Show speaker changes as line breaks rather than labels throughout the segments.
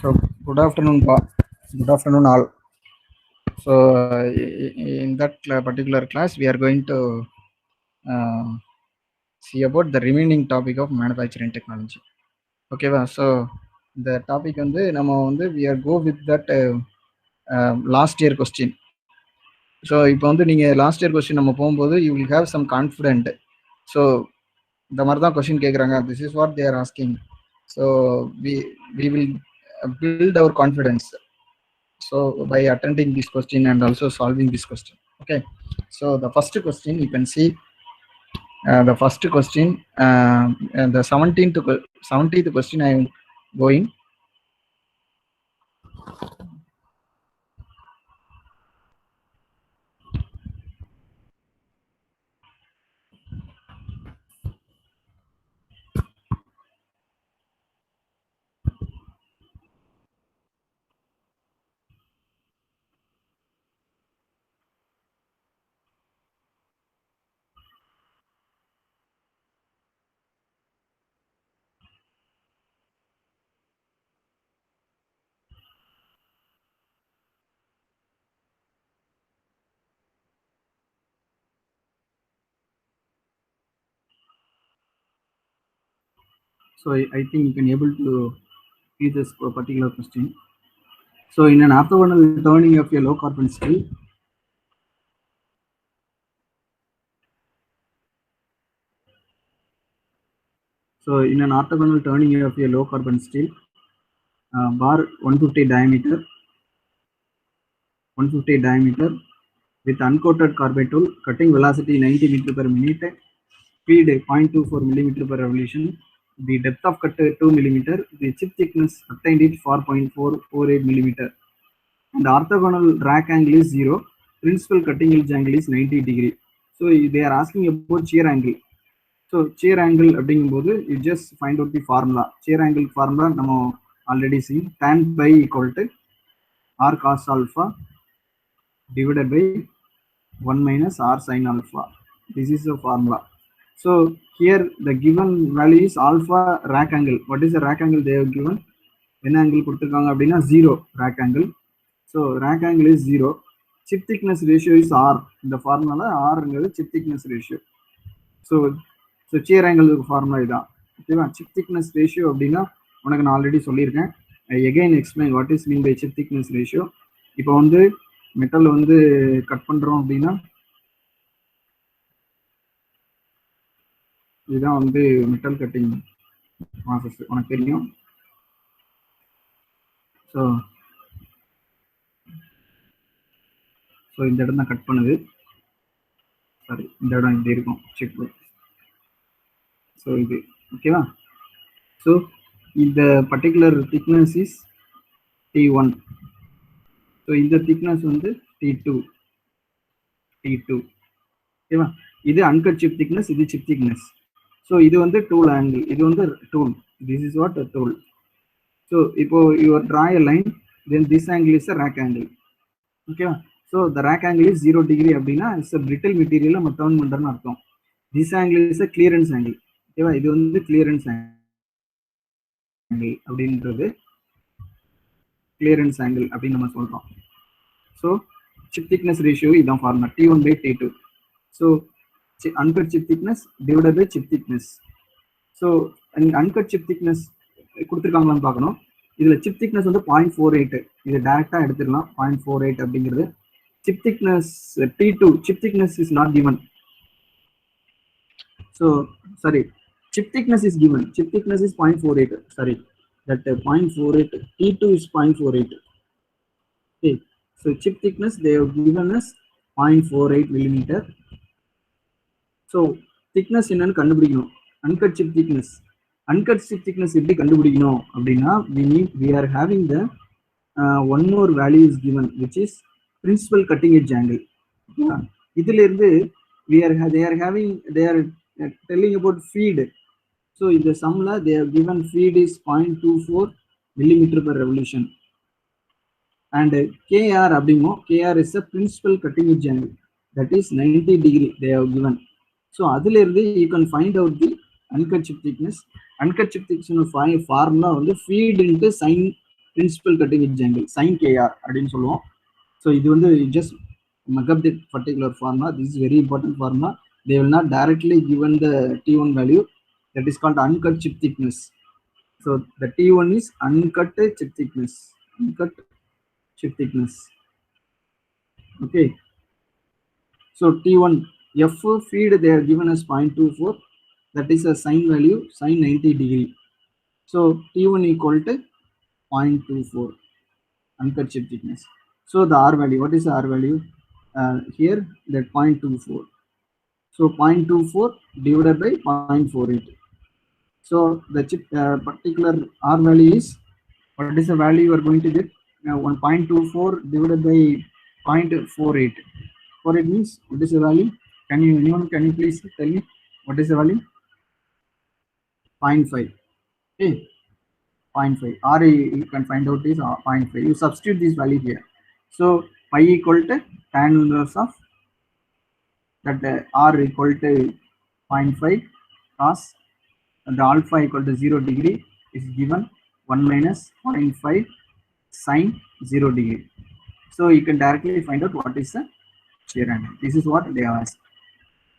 So good afternoon, good afternoon all. So in that particular class, we are going to see about the remaining topic of manufacturing technology. Okay, so the topic we are go with that last year question. So இப்போ வந்து நீங்க last year question நம்ம போகும்போது you will have some confident. So இந்த மாதிரி தான் question கேட்குறாங்க. This is what they are asking. So we will build our confidence. So by attending this question and also solving this question. Okay, so the first question you can see, the first question, and the 17th question I am going. So I think you can able to see this particular question. So in an orthogonal turning of a low carbon steel, so in an orthogonal turning of a low carbon steel, bar 150 diameter with uncoated carbide tool, cutting velocity 90 meter per minute, speed 0.24 millimeter per revolution, the depth of cut 2 millimeter, the chip thickness obtained is 4.448 millimeter, and the orthogonal rack angle is 0, principal cutting edge angle is 90 degree. So they are asking about shear angle. So shear angle அப்படிங்கும்போது you just find out the formula. Shear angle formula நம்ம already seen, tan pi equal to r cos alpha divided by 1 minus r sin alpha. This is the formula. So here the given value is alpha rack angle. What is the rack angle they have given? N angle கொடுத்திருக்காங்க அப்படின்னா 0 rack angle. So rack angle is 0. Chip thickness ratio is r. இந்த formula r ங்கிறது chip thickness ratio. So shear angle formula இதான். ஓகேவா? chip thickness ratio அப்படின்னா உனக்கு நான் already சொல்லியிருக்கேன். again explain what is mean by chip thickness ratio. இப்போ வந்து மெட்டல் வந்து கட் பண்றோம் அப்படின்னா இதுதான் வந்து மெட்டல் கட்டிங் ப்ராசஸ், உனக்கு தெரியும். ஸோ இந்த இடம் தான் கட் பண்ணுது. சாரி, இந்த இடம் இப்படி இருக்கும் செக். ஸோ இது ஓகேவா? ஸோ இந்த particular thickness is T1. So இந்த திக்னஸ் வந்து T2. ஓகேவா? இது அன்கட் சிப் திக்னஸ், இது சிப் திக்னஸ். ஸோ இது வந்து டூல் ஆங்கிள், இது வந்து tool. This is what tool. So இப்போ your draw a line, then this angle is a rake angle. ஓகேவா? So the rake angle is 0 degree அப்படின்னா it's a brittle material நம்ம turn பண்ணுறோன்னு அர்த்தம். This angle is a clearance angle. ஓகேவா? இது வந்து clearance angle அப்படின்றது கிளியரன்ஸ் ஆங்கிள் அப்படின்னு நம்ம சொல்றோம். ஸோ chip thickness ratio இதான் formula, T1 by T2. So uncut chip thickness divided by chip thickness. So uncut chip thickness கொடுத்துருக்காங்களான்னு பார்க்கணும். இதுல chip thickness வந்து 0.48. இது டைரக்டா எடுத்துடலாம். 0.48 அப்படிங்கிறது chip thickness. T2 chip thickness is not given. So sorry, chip thickness is given. Chip thickness is 0.48. Sorry, that 0.48. T2 is 0.48. Okay. So chip thickness they have given us 0.48 millimeter. So thickness என்னன்னு கண்டுபிடிக்கணும். Uncut chip thickness. Uncut chip thickness எப்படி கண்டுபிடிக்கணும் அப்படின்னா we are having the one more value is given, which is principal cutting edge angle. இதுல இருந்து they are telling about feed. So in the sumla they have given feed is 0.24 millimeter per revolution. And KR abdimo, KR is a principal cutting edge angle, that is 90 degree they have given. So adilirde you can find out the uncut chip thickness. Uncut chip thickness formula வந்து feed into sin principal cutting edge angle sin kr அப்படின்னு சொல்லுவோம். So இது வந்து just mug up that particular formula. This is very important formula. They will not directly given the T1 value, that is called uncut chip thickness. So the T1 is uncut chip thickness. Uncut chip thickness. Okay. So T1 F feed they are given as 0.24. That is a sine value, sine 90 degree. So T1 equal to 0.24 uncut chip thickness. So the R value, what is the R value? Here that 0.24. So 0.24 divided by 0.48. So the chip particular R value is, what is the value you are going to get? 1.24 divided by 0.48. 48 means what is the value? Anyone can you please tell me what is the value? 0.5. Okay, 0.5. R you can find out is 0.5. You substitute this value here. So pi equal to tan inverse of that R equal to 0.5 cos the alpha equal to 0 degree is given 1 minus 0.5 sine 0 degree. So you can directly find out what is the shear angle. This is what they have asked.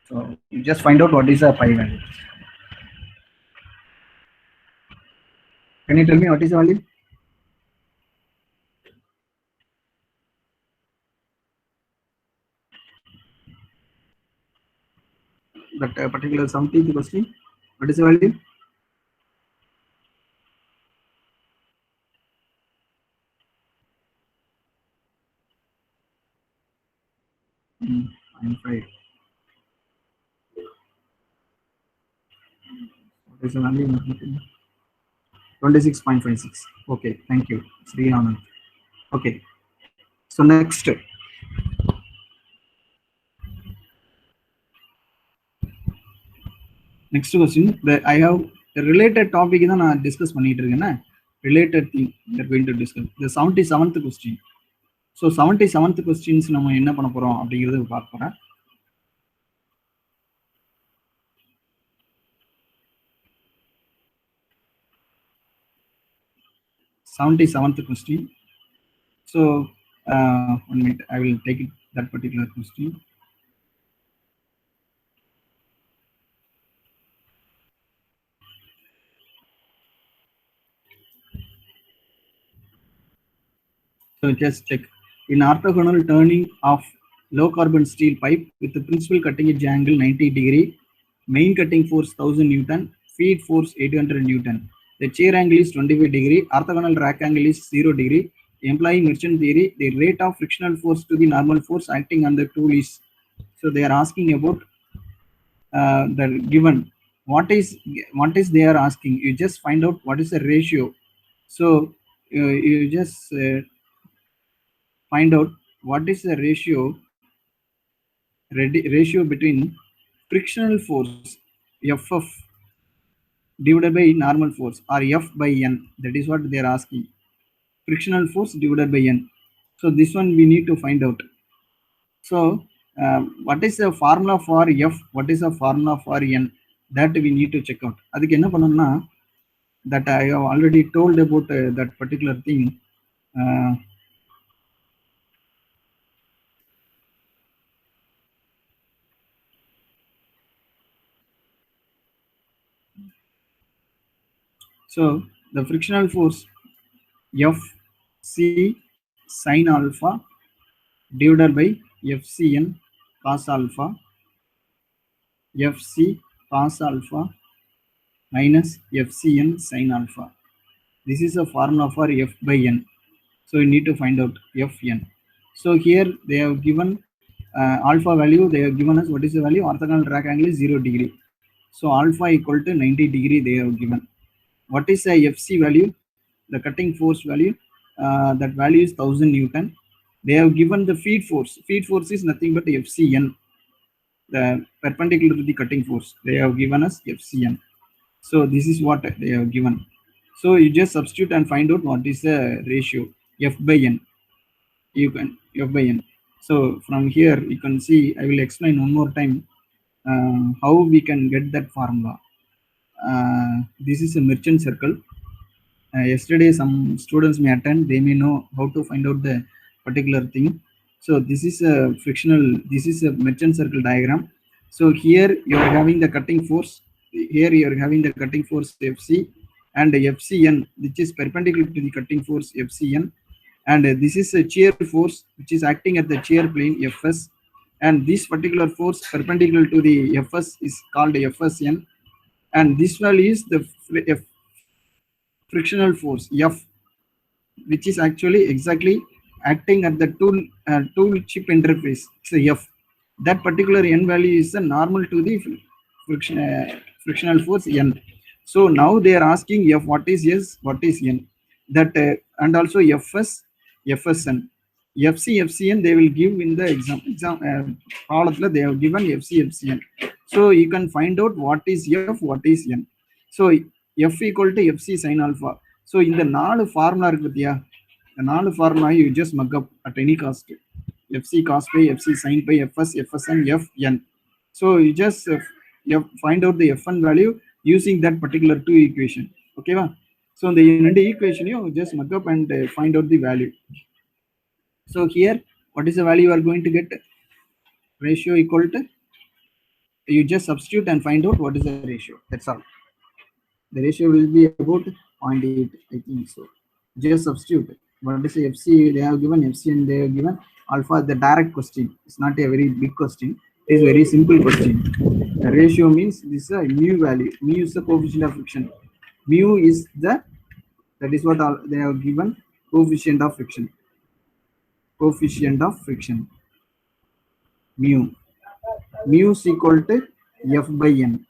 So you just find out what is the pi value. Can you tell me what is the value? That particular 70th question. What is the value? .5. What is the value? 26.56. Okay, thank you, Sri Anand. Okay, so next. Next question, I have a related topic தான் நான் discuss பண்ணிட்டு இருக்கேன்னா, related thing we are going to discuss. The 77th question. So 77th questions நம்ம என்ன பண்ண போறோம் அப்படிங்கறத பார்க்க போறோம். question. So 1 minute, I will take it that particular question. So just check. In orthogonal turning of low carbon steel pipe with the principal cutting edge angle 90 degree, main cutting force 1000 Newton, feed force 800 Newton. The chair angle is 25 degree, orthogonal rack angle is 0 degree. Employing merchant theory, the rate of frictional force to the normal force acting on the tool is. So they are asking about the given. What is they are asking? You just find out what is the ratio. So you just find out what is the ratio between frictional force FF divided by normal force, or F by N. That is what they are asking. Frictional force divided by N. So this one we need to find out. So what is the formula for F? What is the formula for N? That we need to check out. அதுக்கு என்ன பண்ணணும்னா, that I have already told about that particular thing. So the frictional force Fc sin alpha divided by Fcn cos alpha, Fc cos alpha minus Fcn sin alpha. This is a formula for F by N. So you need to find out Fn. So here they have given alpha value. They have given us what is the value? Orthogonal rack angle is 0 degree. So alpha equal to 90 degree they have given. What is the Fc value? The cutting force value. That value is 1000 Newton. They have given the feed force. Feed force is nothing but Fcn, the perpendicular to the cutting force. They have given us Fcn. So this is what they have given. So you just substitute and find out what is the ratio F by N. You can F by N. So from here you can see, I will explain one more time how we can get that formula. This is a merchant circle. yesterday some students may attend, they may know how to find out the particular thing. So this is a frictional, this is a merchant circle diagram. So here you are having the cutting force, here you are having the cutting force Fc and Fcn, which is perpendicular to the cutting force Fcn, and this is a shear force which is acting at the shear plane Fs, and this particular force perpendicular to the Fs is called Fsn, and this value is the frictional force F, which is actually exactly acting at the tool chip interface. So F, that particular N value is the normal to the frictional force N. So now they are asking F, what is S, what is N, that and also Fs, Fsn, Fc, Fcn they will give in the exam problem they have given Fc, Fcn. So you can find out what is F, what is N. So F equal to Fc sin alpha. So in the 4 formula இருக்கு பத்தியா, the 4 formula you just mug up at any cost. Fc cos pi, Fc sin pi, Fs, Fsn, Fn. So you just find out the Fn value using that particular two equation. Okay va? So the equation you just mug up and find out the value. So here what is the value you are going to get? Ratio equal to, you just substitute and find out what is the ratio. That's all. The ratio will be about 0.8, I think so. Just substitute. What is FC? They have given FC and they have given alpha. The direct question. It's not a very big question. It is a very simple question. The ratio means this is a mu value. Mu is the coefficient of friction. Mu is the, that is what they have given, coefficient of friction. Coefficient of friction. Mu. Mu is equal to F by N.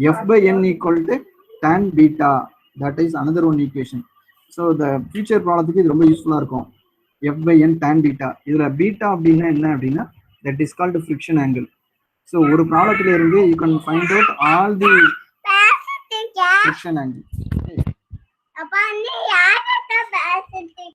F by N equal to tan beta. That is another one equation. So the future problem is ரொம்ப யூஸ்ஃபுல்லா இருக்கும். F by N tan beta. இதுல beta அப்படின்னா என்ன அப்படின்னா, that is called friction angle. So ஒரு ப்ராப்ளத்துல இருந்து you can find out all the friction angle. அப்பா நீ யார்கிட்ட பேசிட்டு?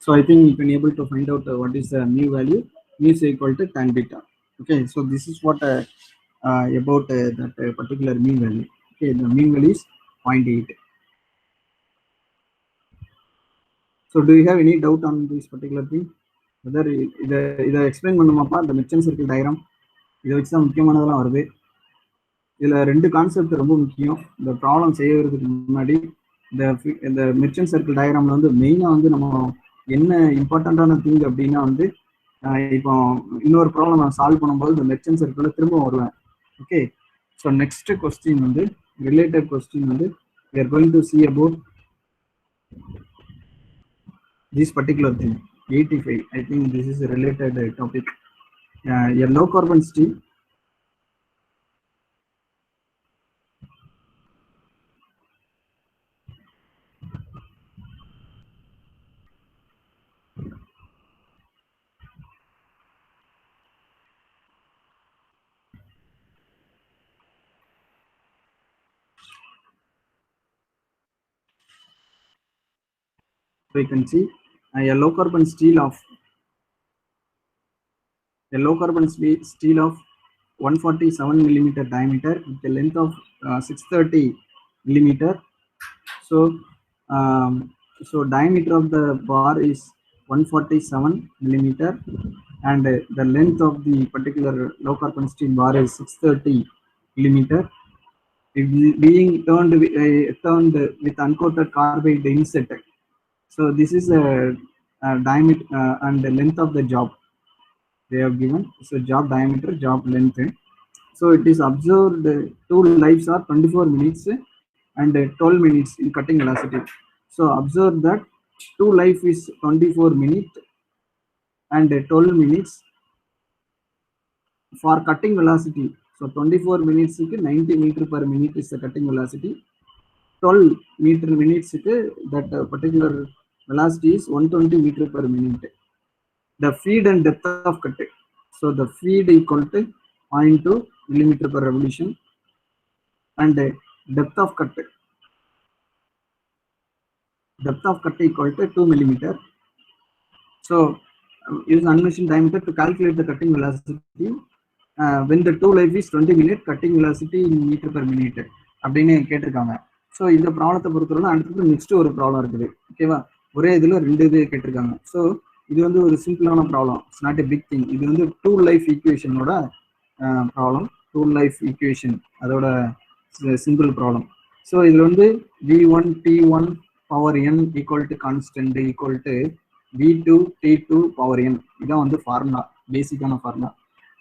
So I think you can able to find out what is the mu value. Mu is equal to tan beta. Okay, so this is what about that particular mean value. Okay, the mean value is 0.8. So do you have any doubt on this particular thing? Whether இதை explain பண்ணுமாப்பா, இந்த merchant circle diagram இதை வச்சு தான் முக்கியமானதெல்லாம் வருது. இதில் 2 concept ரொம்ப முக்கியம். இந்த ப்ராப்ளம் செய்யறதுக்கு முன்னாடி இந்த மெர்ச்சன்ட் சர்க்கிள் டயக்ராம்ல வந்து மெயினாக வந்து நம்ம என்ன இம்பார்ட்டண்ட்டான திங் அப்படின்னா வந்து, இப்போ இன்னொரு ப்ராப்ளம் நான் சால்வ் பண்ணும்போது இந்த மெர்ச்சன்ட் சர்க்கிளில் திரும்ப வருவேன். ஓகே, ஸோ நெக்ஸ்ட் கொஸ்டின் வந்து ரிலேட்டட் கொஸ்டின் வந்து we are going to see about this particular thing. 85, I think this is a related topic. A low carbon steel we can see a low carbon steel of 147 millimeter diameter with a length of 630 millimeter. So so diameter of the bar is 147 millimeter and the length of the particular low carbon steel bar is 630 millimeter. It is being turned with uncoated carbide inset. So this is a diameter and the length of the job they have given. So job diameter, job length. So it is observed two lives are 24 minutes and 12 minutes in cutting velocity. So observe that 2 life is 24 minutes and 12 minutes for cutting velocity. So 24 minutes 90 meter per minute is the cutting velocity. 12 meter minutes that particular velocity is 120 meter per minute. The feed and depth of cut. So the feed equal to 0.2 millimeter per revolution and depth of cut equal to 2 millimeter. So use unmeasured diameter to calculate the cutting velocity when the two life is 20 minutes, cutting velocity in meter per minute அப்படின்னு கேட்டிருக்காங்க. So இந்த ப்ராப்ளத்தை பொறுத்தவரை அடுத்தது next ஒரு problem இருக்குது. ஓகேவா, ஒரே இதில் 2 இது கேட்டிருக்காங்க. ஸோ இது வந்து ஒரு சிம்பிளான problem, it's not a big thing. இது வந்து டூ லைஃப் ஈக்குவேஷனோட ப்ராப்ளம், டூ லைஃப் ஈக்குவேஷன் அதோட சிம்பிள் ப்ராப்ளம். ஸோ இதில் வந்து v1 t1 power n equal to constant equal to v2 t2 power n. இதான் வந்து ஃபார்முலா, பேசிக்கான ஃபார்முலா.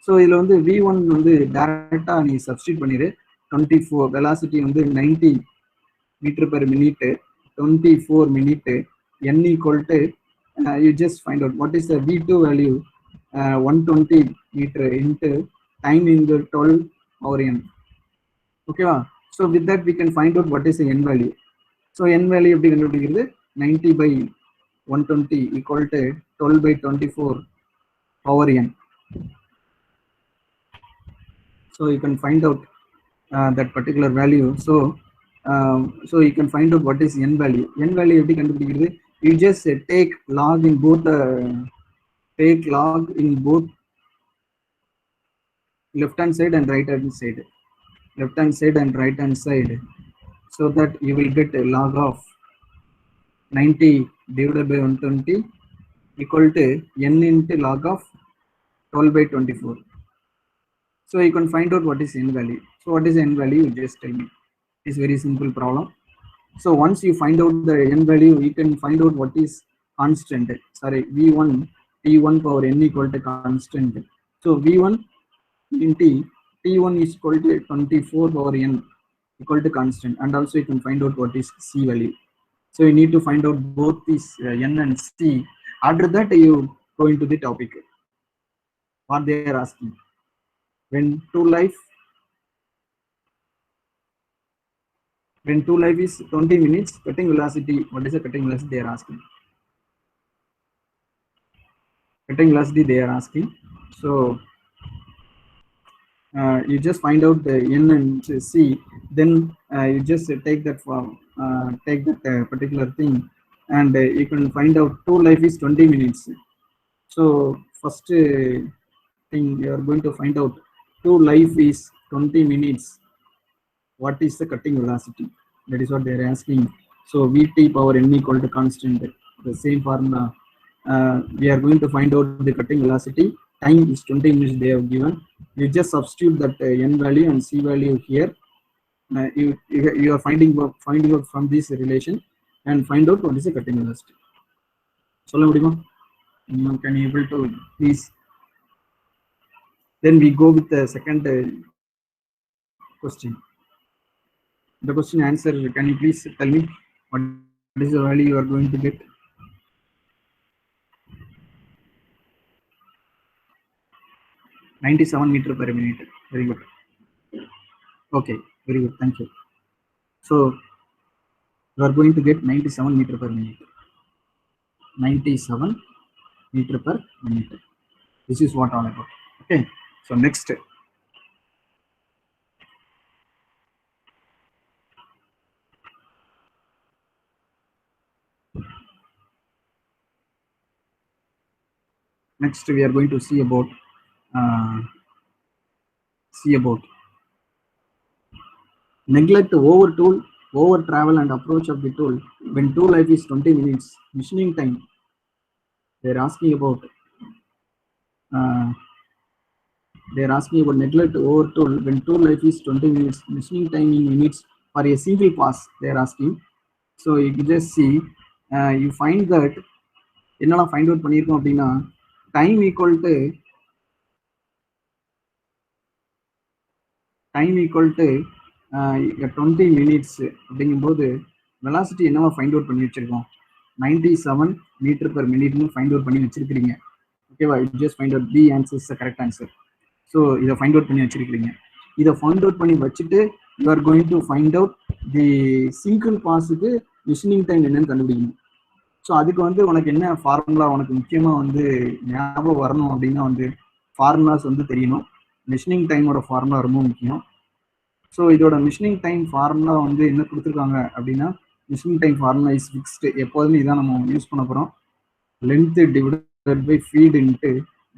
ஸோ இதில் வந்து v1 வந்து டைரக்டாக நீ சப்ஸ்டியூட் பண்ணிடு. 24 வெலாசிட்டி வந்து 90 metre per minute, 24 minute, n equal to you just find out what is the v2 value, 120 meter into time in the 12 power n. Okay, so with that we can find out what is the n value. So n value எப்படி கண்டுபிடிக்கிறது, 90 by 120 equal to 12 by 24 power n. So you can find out that particular value. So you can find out what is n value. N value எப்படி கண்டுபிடிக்கிறது, you just take log in both left hand side and right hand side, so that you will get a log of 90 divided by 120 equal to n into log of 12 by 24. So you can find out what is n value. So what is n value, you just tell me. It's very simple problem. So once you find out the n value, you can find out what is constant. Sorry, v1 t1 power n equal to constant. So v1 into t1 is equal to 24 power n equal to constant, and also you can find out what is c value. So you need to find out both these n and c. After that you go into the topic. What they are asking, when two life is 20 minutes, cutting velocity, what is the cutting velocity they are asking? Cutting velocity they are asking. So you just find out the n and c, then you just take that particular thing, and you can find out two life is 20 minutes. So first thing you are going to find out, two life is 20 minutes, what is the cutting velocity? That is what they are asking. So vt power n equal to constant, the same formula. We are going to find out the cutting velocity. Time is 20 minutes they have given. You just substitute that n value and c value here. You are finding out from this relation and find out what is the cutting velocity. சொல்ல முடியுமா? Can you able to please? Then we go with the second question. The question answer, can you please tell me what is the value you are going to get? (97 meter per minute). Very good. Okay, very good. Thank you. So you are going to get 97 meter per minute. 97 meter per minute. This is what all about. Okay. So next. Next, we are going to see about neglect, over tool, over travel and approach of the tool when tool life is 20 minutes. Machining time. They are asking about. Neglect over tool when tool life is 20 minutes. Machining time in minutes for a single pass. They are asking. So you just see, you find that என்னெல்லாம் find out பண்ணியிருக்கோம் அப்படின்னா, time equal to 20 minutes அப்படிங்கும்போது velocity என்னவா find out பண்ணி வச்சிருக்கோம், 97 metre per மினிட்னு find out பண்ணி வச்சிருக்கிறீங்க. ஓகேவா? You just find out B answer is the correct answer. So இதை ஃபைண்ட் அவுட் பண்ணி வச்சிருக்கிறீங்க. இதை ஃபைண்ட் அவுட் பண்ணி வச்சுட்டு you are going to find out the single பாஸுக்கு மிஷினிங் டைம் என்னன்னு கண்டுபிடிக்கணும். ஸோ அதுக்கு வந்து உனக்கு என்ன ஃபார்முலா உனக்கு முக்கியமாக வந்து ஞாபகம் வரணும் அப்படின்னா வந்து ஃபார்முலாஸ் வந்து தெரியணும். மிஷினிங் டைமோட ஃபார்முலா ரொம்ப முக்கியம். ஸோ இதோட மிஷினிங் டைம் ஃபார்முலா வந்து என்ன கொடுத்துருக்காங்க அப்படின்னா, machining time formula is fixed. எப்போதுமே இதான் நம்ம யூஸ் பண்ண போகிறோம். Length divided by feed into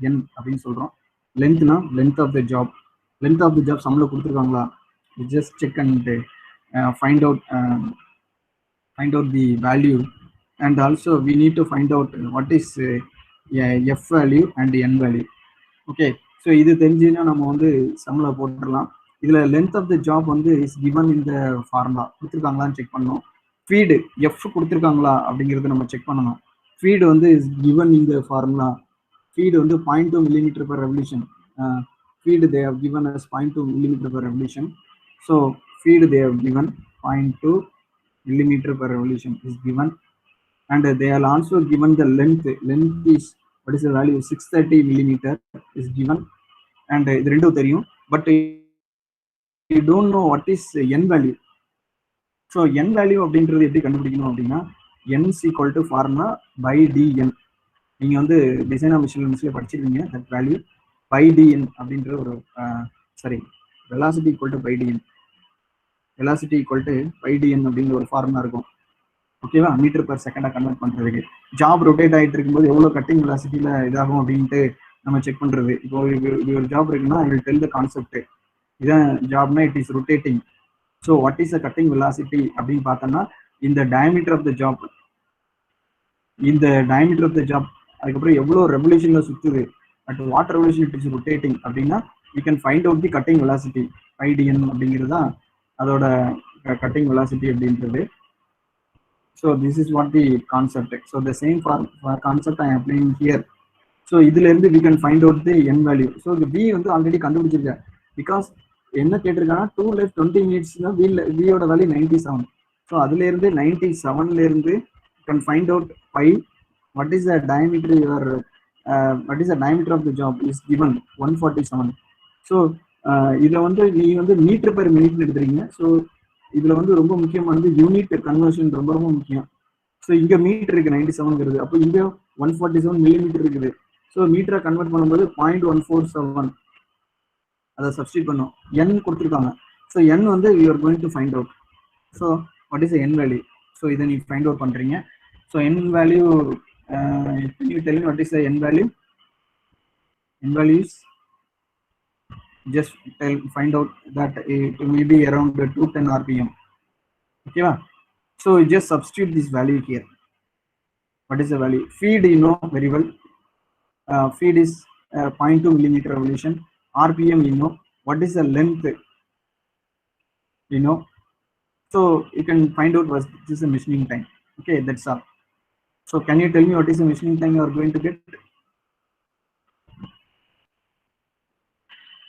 N அப்படின்னு சொல்கிறோம். லென்த்னா length of the job. Length of the job சம்மில் கொடுத்துருக்காங்களா? Just check and find out the value. And also we need to find out what is f value and n value. Okay, so இது தெரிஞ்சுன்னா நம்ம வந்து சம்மில் போட்டுடலாம். இதில் length of the job வந்து இஸ் கிவன் இந்த ஃபார்முலா. கொடுத்துருக்காங்களான்னு செக் பண்ணணும். ஃபீடு எஃப் கொடுத்துருக்காங்களா அப்படிங்கிறத நம்ம செக் பண்ணணும். ஃபீடு வந்து இஸ் கிவன் இந்த ஃபார்முலா. ஃபீடு வந்து 0.2 millimeter per revolution. Feed they have given as 0.2 millimeter per revolution. So feed they have given 0.2 millimeter per revolution is given. And they are also given the length. Length is, what is the value? 630 millimeter is given. And இது ரெண்டும் தெரியும். But you don't know what is n value. So n value அப்படின்றது எப்படி கண்டுபிடிக்கணும் அப்படின்னா, n is equal to formula by dn. நீங்க வந்து design of மிஷின்ஸ்ல படிச்சிருக்கீங்க. தட் வேல்யூ by dn அப்படின்ற ஒரு sorry velocity equal to by dn. Velocity equal to by dn அப்படிங்கிற ஒரு ஃபார்முலா இருக்கும். ஓகேவா? மீட்டர் பர் செகண்டா கன்வெர்ட் பண்றதுக்கு ஜாப் ரொட்டேட் ஆகிட்டு இருக்கும்போது எவ்வளோ கட்டிங் வெலாசிட்டியில இதாகும் அப்படின்ட்டு நம்ம செக் பண்றது. இப்போ ஒரு ஜாப் இருக்குன்னா I will tell the concept. இதான் ஜாப்னா it is rotating. So what is the cutting velocity அப்படின்னு பார்த்தோம்னா, இந்த டயமீட்டர் ஆஃப் த ஜாப், அதுக்கப்புறம் எவ்வளோ ரெவல்யூஷன்ல சுத்துது, at what revolution it is rotating அப்படின்னா you can find out the cutting velocity. IDN அப்படிங்கிறது தான் அதோட கட்டிங் வெலாசிட்டி அப்படின்றது. So this is what the concept. So the same for concept I am applying here. So இதுல இருந்து we can find out the n value. So the v வந்து already கண்டுபிடிச்சிருக்கேன். Because என்ன கேட்டிருக்கானா 2 left 20 minutes v ஓட value 97. So அதுல இருந்து 97ல இருந்து you can find out pi. What is the diameter what is the diameter of the job is given 147. So இதுல வந்து நீ வந்து மீட்டர் பெர் மினிட் எடுத்துறீங்க. ஸோ இதுல வந்து ரொம்ப முக்கியமானது யூனிட் கன்வர்ஷன் ரொம்ப ரொம்ப முக்கியம். ஸோ இங்க மீட்டர் இருக்கு 97ங்கிறது, அப்போ இங்க 147 மில்லிமீட்டர் இருக்குது. ஸோ மீட்டரை கன்வெர்ட் பண்ணும்போது 0.147 அதை சப்ஸ்டிட் பண்ணும். n கொடுத்துருக்காங்க. ஸோ n வந்து you are going to find out. So what is n value? So இதை நீ ஃபைண்ட் அவுட் பண்றீங்க. So n value you tell me what is the n value? N value is just find out that it may be around 210 rpm. Okay, so you just substitute this value here. What is the value? Feed you know very well. Feed is 0.2 millimeter revolution. rpm you know. What is the length? You know. So you can find out what is the machining time. Okay, that's all. So can you tell me what is the machining time you are going to get?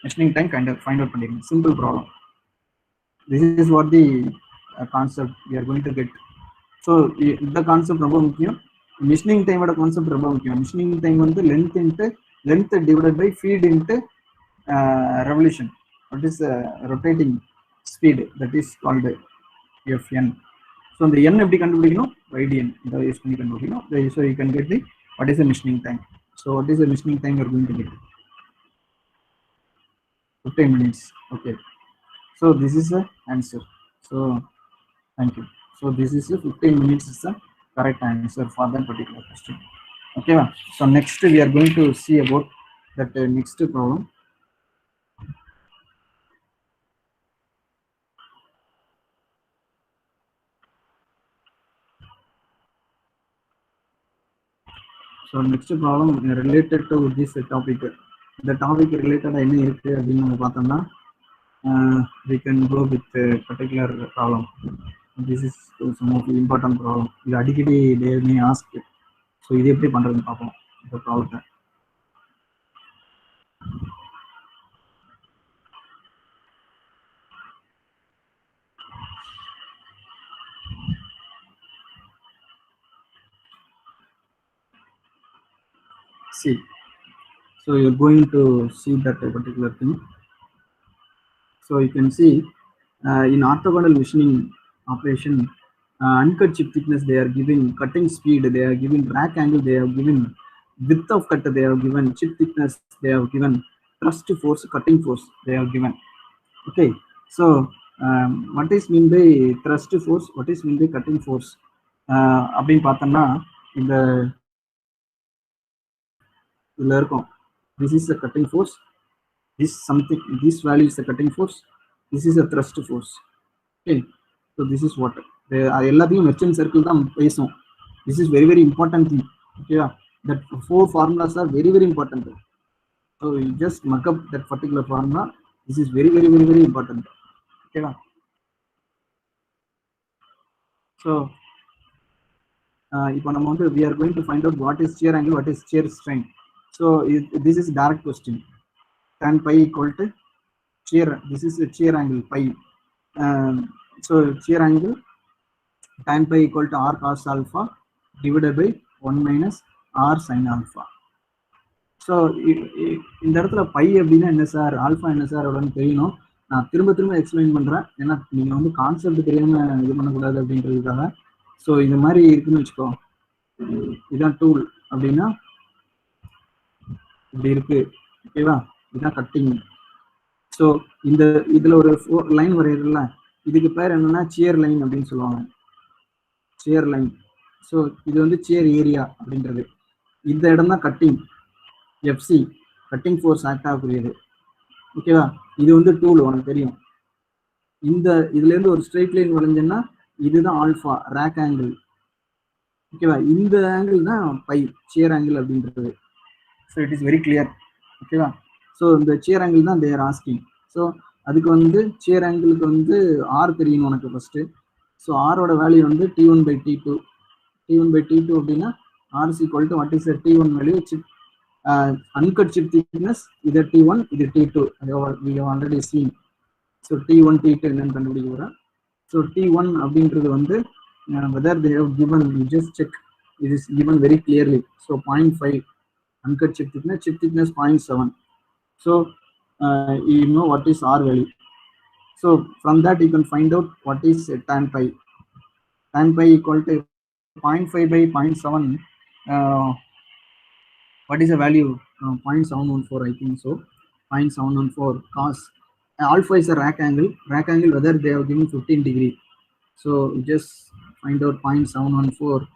Machining time kind of find out பண்ணிருங்க. Simple problem. This is what the concept we are going to get. So இந்த concept ரொம்ப முக்கியம். Machining டைமோட concept ரொம்ப முக்கியம். Machining time வந்து length divided by feed into revolution. What is rotating speed, that is called FN. So இந்த N எப்படி கண்டுபிடிக்கணும்? ஐடிஎன் இதை யூஸ் பண்ணி கண்டுபிடிக்கணும். So you can get the what is the machining time. So what is the machining time you are going to get? 15 minutes. Okay. So this is the answer. So thank you. So this is the 15 minutes is the correct answer for that particular question. Okay. So next we are going to see about that next problem. So next problem related to this topic. The topic related என்ன இருக்கு அப்படின்னு நம்ம பார்த்தோம்னா, we can go with a particular problem. This is some of the important problem. இது அடிக்கடி they may ask. So இது எப்படி பண்றதுன்னு பார்ப்போம் இந்த ப்ராப்ளத்தை. See, so you're going to see that particular thing. So you can see in orthogonal visioning operation, uncut chip thickness they are giving, cutting speed they are giving, rack angle they have given, width of cut they have given, chip thickness they have given, thrust force, cutting force they have given. Okay, so what is mean by thrust force, what is mean by cutting force அப்படின்னு பார்த்தோம்னா இந்த இதுல இருக்கும். This is the cutting force, this something, this value is the cutting force, this is a thrust force. Okay, so this is what எல்லாத்தையும் merchant circle தான் பேசும். This is very very important thing. Okay, that 4 formulas are very very important. So you just mark up that particular formula. This is very very very very important. Okay, so இப்போ நம்ம வந்து we are going to find out what is shear angle, what is shear strain. So this is direct question. Tan pi equal to shear, this is the shear angle pi. So shear angle tan pi equal to r cos alpha divided by 1 minus r sin alpha. So இந்த இடத்துல by அப்படின்னா என்ன sir, alpha என்ன sir அப்படின்னு தெரியணும். நான் திரும்ப திரும்ப எக்ஸ்பிளைன் பண்ணுறேன், ஏன்னா நீங்கள் வந்து கான்செப்ட் தெரியாமல் இது பண்ணக்கூடாது அப்படின்றதுக்காக. ஸோ இந்த மாதிரி இருக்குன்னு வச்சுக்கோ, இதுதான் டூல் அப்படின்னா இப்படி இருக்கு. ஓகேவா, இதுதான் கட்டிங். ஸோ இந்த இதில் ஒரு லைன் வரையிறல, இதுக்கு பேர் என்னன்னா சியர் லைன் அப்படின்னு சொல்லுவாங்க, சியர் லைன். ஸோ இது வந்து சியர் ஏரியா அப்படின்றது. இந்த இடம் தான் cutting, FC cutting force act ஆகக்கூடியது. ஓகேவா, இது வந்து டூல் உனக்கு தெரியும். இந்த இதுல இருந்து ஒரு ஸ்ட்ரெயிட் லைன் வரைஞ்சேன்னா இதுதான் ஆல்ஃபா ரேக் ஆங்கிள். ஓகேவா, இந்த ஆங்கிள் தான் பை சியர் ஆங்கிள் அப்படின்றது. So it is very clear. ஓகேவா, ஸோ இந்த சியர் ஆங்கிள் தான் தேர் ஆஸ்கிங். ஸோ அதுக்கு வந்து சியர் ஆங்கிளுக்கு வந்து ஆர் தெரியும் உனக்கு ஃபர்ஸ்ட். ஸோ ஆரோட வேல்யூ வந்து T1 by T2. T1 by T2 அப்படின்னா R is equal to what is T1 value, uncut chip thickness, either T1 either T2, we have already seen. So T1 T2 என்னன்னு கண்டுபிடிக்கிறோம். So T1 அப்படின்றது வந்து whether they have given, you just check, it is given very clearly. So 0.5 uncut chip thickness 0.7. So you know what is R value. So from that you can find out what is tan pi. Tan pi equal to 0.5 by 0.7. What is the value? 0.714, I think so. 0.714 cos alpha is a rack angle. Rack angle whether they have given 15 degree. So just find out 0.714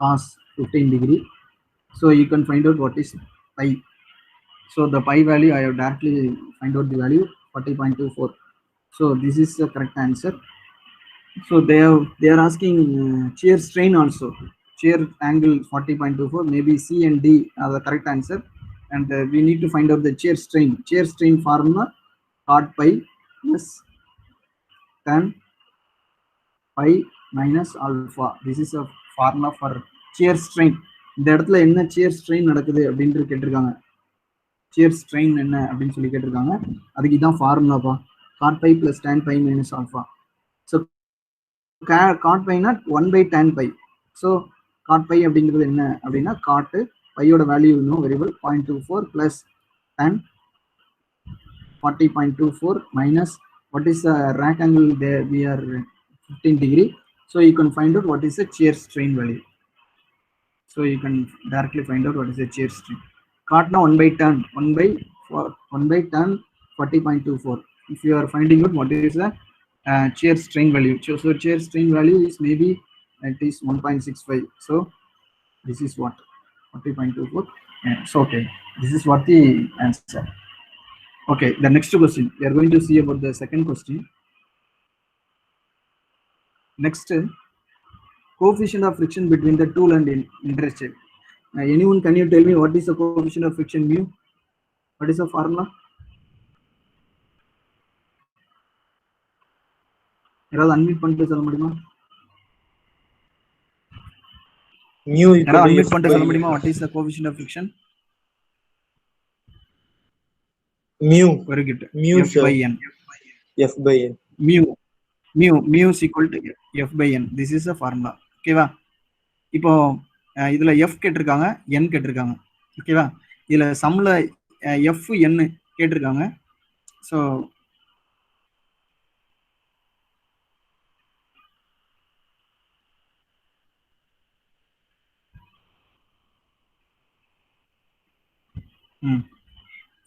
cos 15 degree. So you can find out what is pi. So the pi value I have directly find out the value 40.24. So this is the correct answer. So they are asking shear strain also. Shear angle 40.24, maybe C and D are the correct answer. And we need to find out the shear strain. Shear strain formula cot pi plus tan pi minus alpha. This is a formula for shear strain. இந்த இடத்துல என்ன shear strain நடக்குது அப்படின்ட்டு கேட்டிருக்காங்க. shear strain என்ன அப்படின்னு சொல்லி கேட்டிருக்காங்க. அதுக்கு இதான் ஃபார்முலாப்பா, cot pi plus tan pi minus alpha. So cot pi not 1 by tan pi. So cot pi அப்படிங்கிறது என்ன அப்படின்னா cot பையோட வேல்யூ இன்னும் variable 0.24 plus tan 40.24 minus what is the rack angle there, we are 15 degree. So you can find out what is the shear strain value. So you can directly find out what is the shear strain. Cot now 1 by tan 40.24. If you are finding out what is the shear strain value, so shear strain value is maybe it is 1.65. so this is what 40.24. So okay, this is what the answer. Okay, the next question we are going to see about the second question. Next, coefficient of friction between the tool and interest. Anyone can you tell me what is the coefficient of friction mu? What is the formula? யாராவது unmute பண்ணிட்டு சொல்ல முடியுமா? mu யாராவது unmute பண்ணிட்டு சொல்ல முடியுமா? What is the coefficient of friction? mu. Very good. Mu F by n.
F by n.
mu is equal to F by n. This is the formula. ஓகேவா, இப்போ இதுல F கேட்டிருக்காங்க, n கேட்டிருக்காங்க. ஓகேவா, இதுல சம்ல எஃப் என்ன கேட்டிருக்காங்க. ஸோ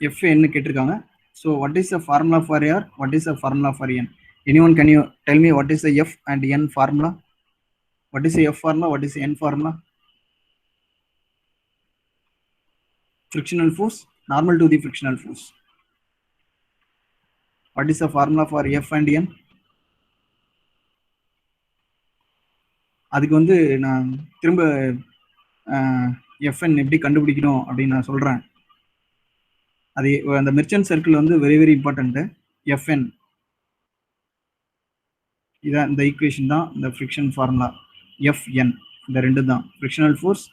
எஃப் என்ன கேட்டிருக்காங்க. So what is the formula for R, what is the formula for N? Anyone can you tell me what is the F and N formula? What is the F formula? What is the N formula? Frictional force, normal to the frictional force. What is the formula for F and N? அதுக்கு வந்து நான் திரும்ப FN எப்படி கண்டுபிடிக்கணும் அப்படின்னு நான் சொல்றேன். அது அந்த மெர்ச்சன்ட் சர்க்கிள் வந்து வெரி வெரி இம்பார்ட்டன்ட். FN இதான் இந்த ஈக்குவேஷன் தான் இந்த ஃப்ரிக்ஷன் ஃபார்முலா. FN இந்த ரெண்டு தான். Frictional force,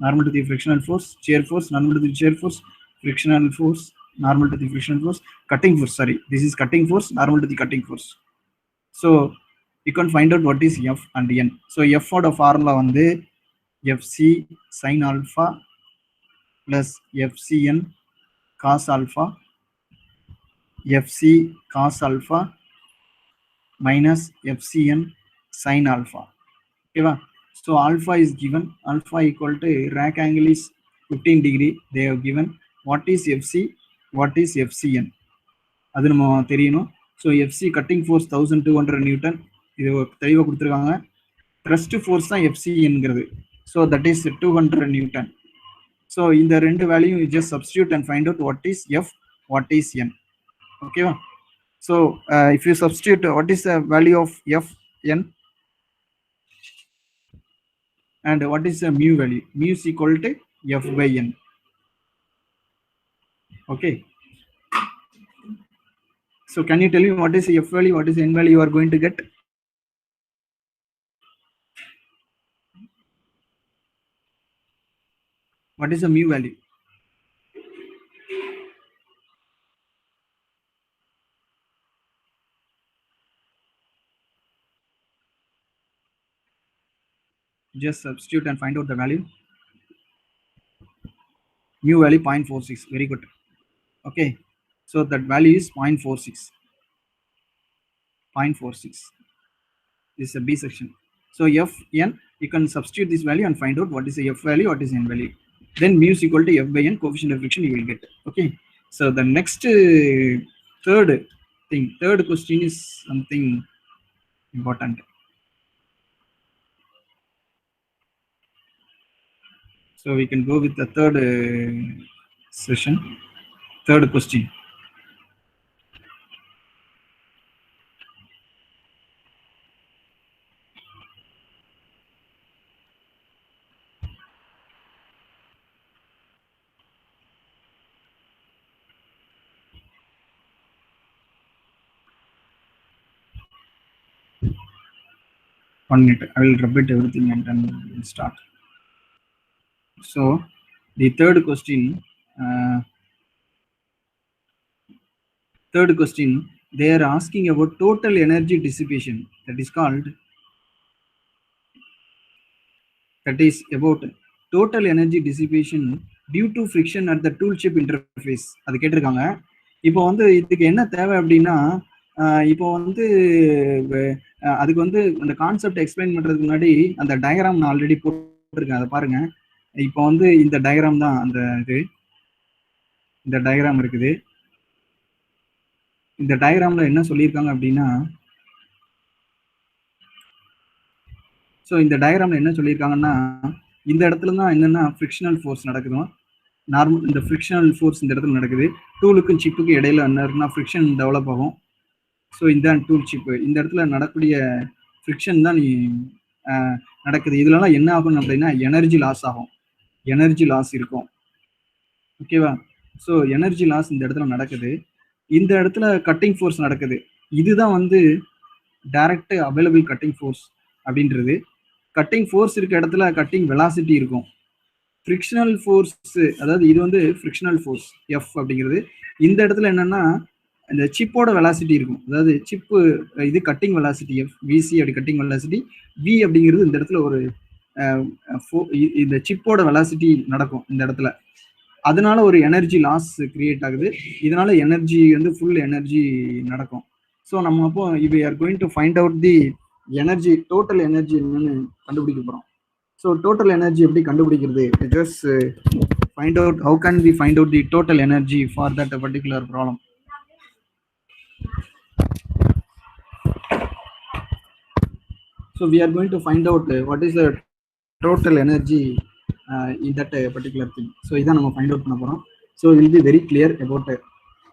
normal to the frictional force, shear force, normal to the shear force, frictional force, normal to the frictional force, cutting force, sorry, this is cutting force, normal to the cutting force. So you can find out what is F and N. So F oda formula வந்து FC sin alpha plus FCN cos alpha, FC cos alpha minus FCN sin alpha. Okay, so alpha is given, alpha equal to rack angle is 15 degree. They have given what is FC, what is FCN, அது நம்ம தெரியணும். So FC cutting force 1200 newton, இது தெளிவாக கொடுத்துருக்காங்க. Thrust force தான் எஃப்சிங்கிறது. So that is 200 newton. So இந்த ரெண்டு value just substitute and find out what is F, what is N. ஓகேவா? So if you substitute what is the value of F N and what is the mu value? Mu is equal to F by N. Okay. So can you tell me what is the F value, what is the N value you are going to get? What is the mu value? Just substitute and find out the value. Mu value 0.46. Very good. Okay. So that value is 0.46. 0.46. This is a B section. So F N, you can substitute this value and find out what is the F value, what is N value. Then mu is equal to F by N, coefficient of friction you will get. Okay. So the next third question is something important. So we can go with the third session, third question. One minute, I will repeat everything and then we'll start. So the third question, they are asking about total energy dissipation. That is about total energy dissipation due to friction at the tool chip interface. அது கேட்டிருக்காங்க. இப்போ வந்து இதுக்கு என்ன தேவை அப்படின்னா, இப்போ வந்து அதுக்கு வந்து அந்த கான்செப்ட் எக்ஸ்பிளைன் பண்றதுக்கு முன்னாடி அந்த டயக்ராம் நான் ஆல்ரெடி போட்டிருக்கேன், அதை பாருங்க. இப்போ வந்து இந்த டயக்ராம் தான் அந்த இது, இந்த டயக்ராம் இருக்குது. இந்த டயக்ராம்ல என்ன சொல்லியிருக்காங்க அப்படின்னா, ஸோ இந்த டயக்ராம்ல என்ன சொல்லியிருக்காங்கன்னா, இந்த இடத்துல தான் என்னன்னா ஃப்ரிக்ஷனல் ஃபோர்ஸ் நடக்குது. நார்மல் இந்த ஃப்ரிக்ஷனல் ஃபோர்ஸ் இந்த இடத்துல நடக்குது. டூலுக்கும் சிப்புக்கு இடையில என்ன இருக்குன்னா ஃப்ரிக்ஷன் டெவலப் ஆகும். ஸோ இந்த டூல் சிப்பு இந்த இடத்துல நடக்கக்கூடிய ஃப்ரிக்ஷன் தான் நடக்குது. இதுலலாம் என்ன ஆகும் அப்படின்னா எனர்ஜி லாஸ் ஆகும், எனர்ஜி லாஸ் இருக்கும். ஓகேவா? ஸோ எனர்ஜி லாஸ் இந்த இடத்துல நடக்குது. இந்த இடத்துல கட்டிங் ஃபோர்ஸ் நடக்குது. இதுதான் வந்து டைரக்ட் அவைலபிள் கட்டிங் ஃபோர்ஸ் அப்படின்றது. கட்டிங் ஃபோர்ஸ் இருக்க இடத்துல கட்டிங் வெலாசிட்டி இருக்கும். ஃப்ரிக்ஷனல் ஃபோர்ஸ், அதாவது இது வந்து ஃப்ரிக்ஷனல் ஃபோர்ஸ் எஃப் அப்படிங்கிறது. இந்த இடத்துல என்னன்னா இந்த சிப்போட வெலாசிட்டி இருக்கும். அதாவது சிப்பு இது கட்டிங் வெலாசிட்டி எஃப், விசி அப்படி கட்டிங் வெலாசிட்டி. வி அப்படிங்கிறது இந்த இடத்துல ஒரு இந்த சிப்போட வெலாசிட்டி நடக்கும் இந்த இடத்துல. அதனால ஒரு எனர்ஜி லாஸ் கிரியேட் ஆகுது. இதனால எனர்ஜி வந்து ஃபுல் எனர்ஜி நடக்கும். ஸோ நம்ம அப்போ we are going to find out the energy, total energy என்னன்னு கண்டுபிடிக்க போறோம். ஸோ டோட்டல் எனர்ஜி எப்படி கண்டுபிடிக்கிறது? Just find out how can we find out the total energy for that particular problem. So we are going to find out what is the total energy in that particular thing. So இதான் நம்ம find out பண்ண போறோம். So will be very clear about.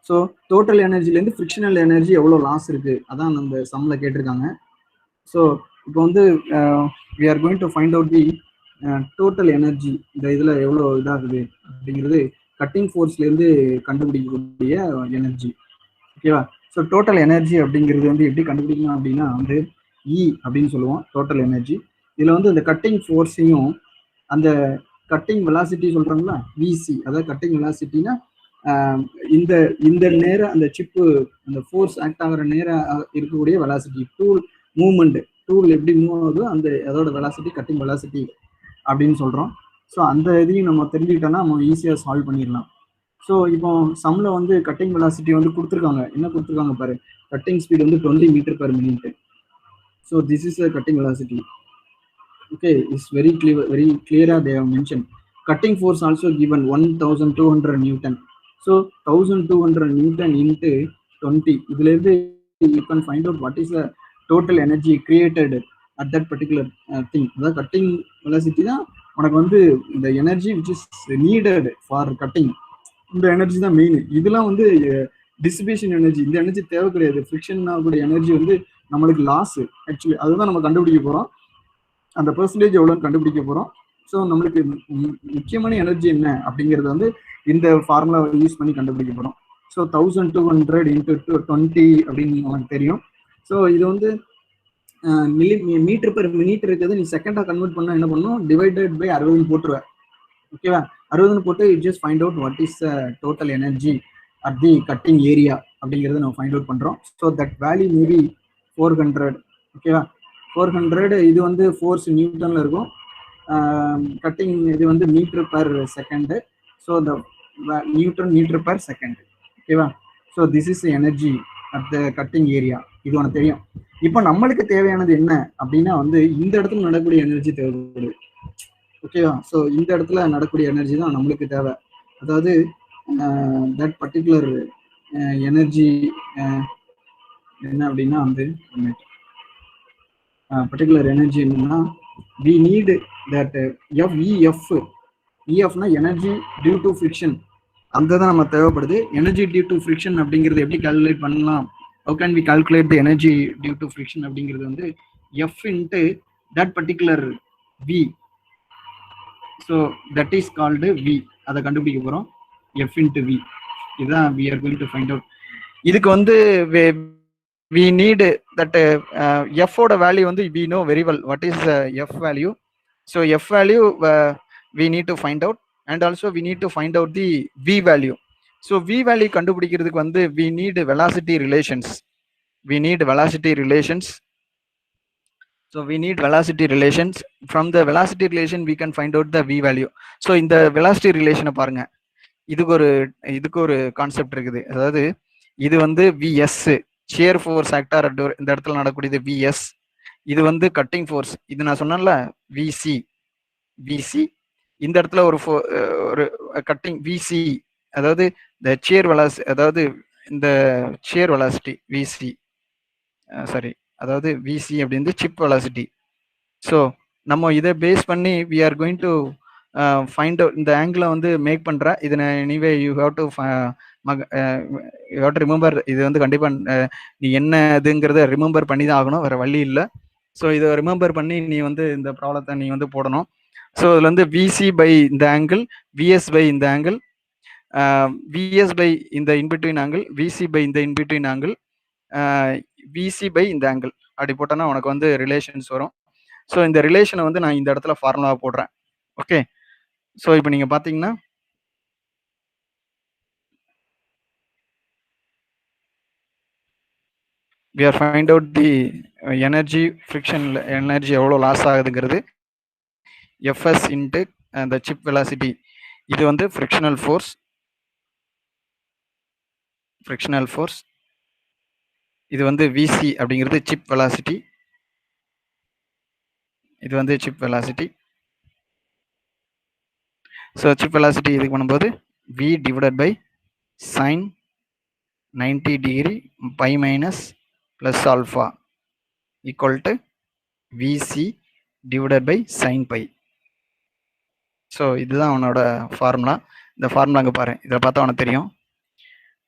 So total எனர்ஜிலேருந்து frictional energy எவ்வளோ loss இருக்கு அதான் நம்ம சம்மில் கேட்டிருக்காங்க. ஸோ இப்போ வந்து we are going to find out the total energy, இந்த இதில் எவ்வளோ இதாகுது அப்படிங்கிறது கட்டிங் ஃபோர்ஸ்லேருந்து கண்டுபிடிக்கக்கூடிய எனர்ஜி. ஓகேவா? ஸோ டோட்டல் எனர்ஜி அப்படிங்கிறது வந்து எப்படி கண்டுபிடிக்கணும் அப்படின்னா வந்து இ அப்படின்னு சொல்லுவோம் டோட்டல் எனர்ஜி. இதில் வந்து இந்த கட்டிங் ஃபோர்ஸையும் அந்த கட்டிங் வெலாசிட்டி சொல்கிறாங்களா விசி, அதாவது கட்டிங் வெலாசிட்டினா இந்த இந்த நேரம் அந்த சிப்பு அந்த ஃபோர்ஸ் ஆக்ட் ஆகிற நேரம் இருக்கக்கூடிய வெலாசிட்டி, டூல் மூவ்மெண்ட், டூல் எப்படி மூவ் ஆகுதோ அந்த அதோட வெலாசிட்டி கட்டிங் வெலாசிட்டி அப்படின்னு சொல்கிறோம். ஸோ அந்த இதையும் நம்ம தெரிஞ்சுக்கிட்டோம்னா நம்ம ஈஸியாக சால்வ் பண்ணிடலாம். ஸோ இப்போ சம்மில் வந்து கட்டிங் வெலாசிட்டி வந்து கொடுத்துருக்காங்க. என்ன கொடுத்துருக்காங்க பாரு, கட்டிங் ஸ்பீட் வந்து 20 metre per minute. So this is a cutting velocity. Okay, it's very clear they have mentioned. Cutting force also given 1200 Newton. So 1200 Newton into 20. You can find out what is the total energy created at that particular thing. The cutting velocity na உனக்கு வந்து இந்த energy which is needed for cutting, இந்த energy தான் main. இதெல்லாம் வந்து dissipation energy, இந்த energy தேவை கிடையாது. ஃப்ரிக்ஷன் ஆகக்கூடிய எனர்ஜி வந்து நம்மளுக்கு லாஸ். ஆக்சுவலி அதுதான் நம்ம கண்டுபிடிக்க போறோம். அந்த பெர்சன்டேஜ் எவ்வளோன்னு கண்டுபிடிக்க போகிறோம். ஸோ நம்மளுக்கு முக்கியமான எனர்ஜி என்ன அப்படிங்கிறது வந்து இந்த ஃபார்முலாவை யூஸ் பண்ணி கண்டுபிடிக்க போகிறோம். ஸோ 1200 into 20 அப்படின்னு நமக்கு தெரியும். ஸோ இது வந்து மீட்டர் பெர் மினிட் இருக்குது. நீ செகண்டாக கன்வெர்ட் பண்ணால் என்ன பண்ணும், டிவைடட் பை 60 போட்டுருவேன். ஓகேவா? 60 போட்டு it just find out what is total energy at the cutting area அப்படிங்கிறத நம்ம ஃபைண்ட் அவுட் பண்ணுறோம். So that value maybe 400. ஓகேவா? 400 இது வந்து ஃபோர்ஸ் நியூட்டன்ல இருக்கும். கட்டிங் இது வந்து metre per second. So the newton metre per second. ஓகேவா? So this is energy at the cutting area. இது உனக்கு தெரியும். இப்போ நம்மளுக்கு தேவையானது என்ன அப்படின்னா வந்து இந்த இடத்துல நடக்கக்கூடிய எனர்ஜி தேவைப்படுது. ஓகேவா? ஸோ இந்த இடத்துல நடக்கக்கூடிய எனர்ஜி தான் நம்மளுக்கு தேவை. அதாவது தட் பர்டிகுலர் எனர்ஜி என்ன அப்படின்னா வந்து பர்டிகுலர் எனர்ஜி என்னன்னா we need that EFனா எனர்ஜி டியூ டு ஃப்ரிக்ஷன். அந்த தான் நம்ம தேவைப்படுது. எனர்ஜி டியூ டு ஃப்ரிக்ஷன் அப்படிங்கிறது எப்படி கால்குலேட் பண்ணலாம்? how can we calculate the energy due to friction அப்படிங்கிறது வந்து F into that particular V. so that is called V. அதை கண்டுபிடிக்க போறோம். F into V இதுதான் we are going to find out. இதுக்கு வந்து we need that F oda value வந்து we know very well what is F value. so F value we need to find out, and also we need to find out the V value. so V value கண்டுபிடிக்கிறதுக்கு வந்து we need velocity relations. we need velocity relations. so we need velocity relations. from the velocity relation we can find out the V value. so இந்த velocity relation பாருங்க, இதுக்கு ஒரு concept இருக்குது. அதாவது இது வந்து VS ஷியர் ஃபோர்ஸ் ஆக்டர் இந்த இடத்துல நடக்கூடியது VS. இது வந்து கட்டிங் ஃபோர்ஸ். இது நான் சொன்னேன்ல VC. இந்த இடத்துல ஒரு கட்டிங் VC, அதாவது இந்த ஷியர் வெலாசிட்டி, அதாவது இந்த ஷியர் வெலாசிட்டி VC, சாரி, அதாவது VC அப்படின்னு சிப் வெலாசிட்டி. ஸோ நம்ம இதை பேஸ் பண்ணி we are going to find out. இந்த ஆங்கிளை வந்து மேக் பண்ணுறேன். இது anyway you have to remember. இது வந்து கண்டிப்பாக நீ என்ன இதுங்கிறத ரிமெம்பர் பண்ணி தான் ஆகணும், வேற வழி இல்லை. ஸோ இதை ரிமெம்பர் பண்ணி நீ வந்து இந்த ப்ராப்ளத்தை நீ வந்து போடணும். ஸோ இதில் வந்து விசி பை இந்த ஆங்கிள், விஎஸ் பை இந்த ஆங்கிள், விஎஸ் பை இந்த இன்பிட்வீன் ஆங்கிள், விசி பை இந்த இன்பிட்வீன் ஆங்கிள், விசி பை இந்த ஆங்கிள் அப்படி போட்டோன்னா உனக்கு வந்து ரிலேஷன்ஸ் வரும். ஸோ இந்த ரிலேஷனை வந்து நான் இந்த இடத்துல ஃபார்முலாவை போடுறேன். ஓகே, ஸோ இப்போ நீங்கள் பார்த்தீங்கன்னா we are find out the energy friction energy எவ்வளோ loss ஆகுதுங்கிறது. fs into the chip velocity இது வந்து ஃப்ரிக்ஷனல் ஃபோர்ஸ், இது வந்து விசி அப்படிங்கிறது சிப் வெலாசிட்டி, இது வந்து chip velocity. So chip velocity இது பண்ணும்போது v divided by sin 90 degree by minus plus alpha equal to VC divided by sine by. So இதுதான் அவனோட ஃபார்முலா. இந்த ஃபார்முலா அங்கே பாரு, இதில் பார்த்தா அவனுக்கு தெரியும்.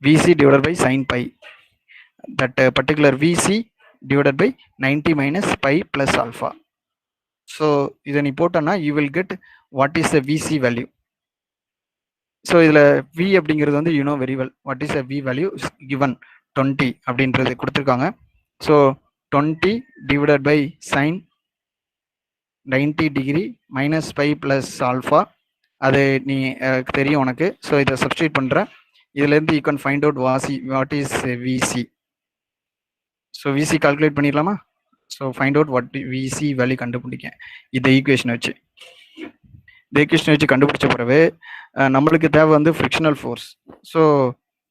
VC divided by sine pi, that particular VC divided by 90 minus pi plus alpha. So இதை நீ போட்டோன்னா you will get what is the VC value. So இதில் வி அப்படிங்கிறது வந்து you know very well what is a V value given 20 அப்படின்றது கொடுத்துருக்காங்க. So 20 divided by sine 90 degree minus pi plus alpha, அது நீ தெரியும் உனக்கு. ஸோ இதை சப்ஸ்டியூட் பண்ணுறேன். இதுலேருந்து you can find out what is VC. So VC calculate பண்ணிடலாமா? So find out what VC value கண்டுபிடிக்க இந்த ஈக்குவேஷனை வச்சு. இந்த ஈக்குவேஷனை வச்சு கண்டுபிடிச்ச பிறகு நம்மளுக்கு தேவை வந்து frictional force. So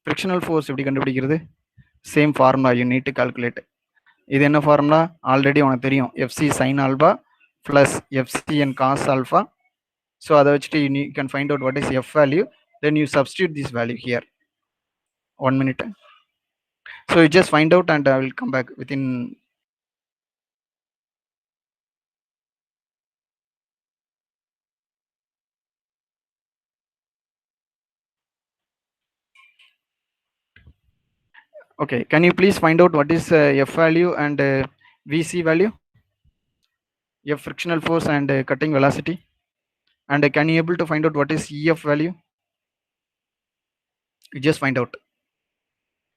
frictional force எப்படி கண்டுபிடிக்கிறது? Same formula you need to calculate. இது என்ன ஃபார்முலா? ஆல்ரெடி உனக்கு தெரியும், FC sine alpha plus FCN cos alpha. So அதை வச்சுட்டு you can find out what is F value, then you substitute this value here. 1 minute. So you just find out and I will come back within. Okay, can you please find out what is F value and VC value? F frictional force and cutting velocity. And can you able to find out what is EF value? You just find out.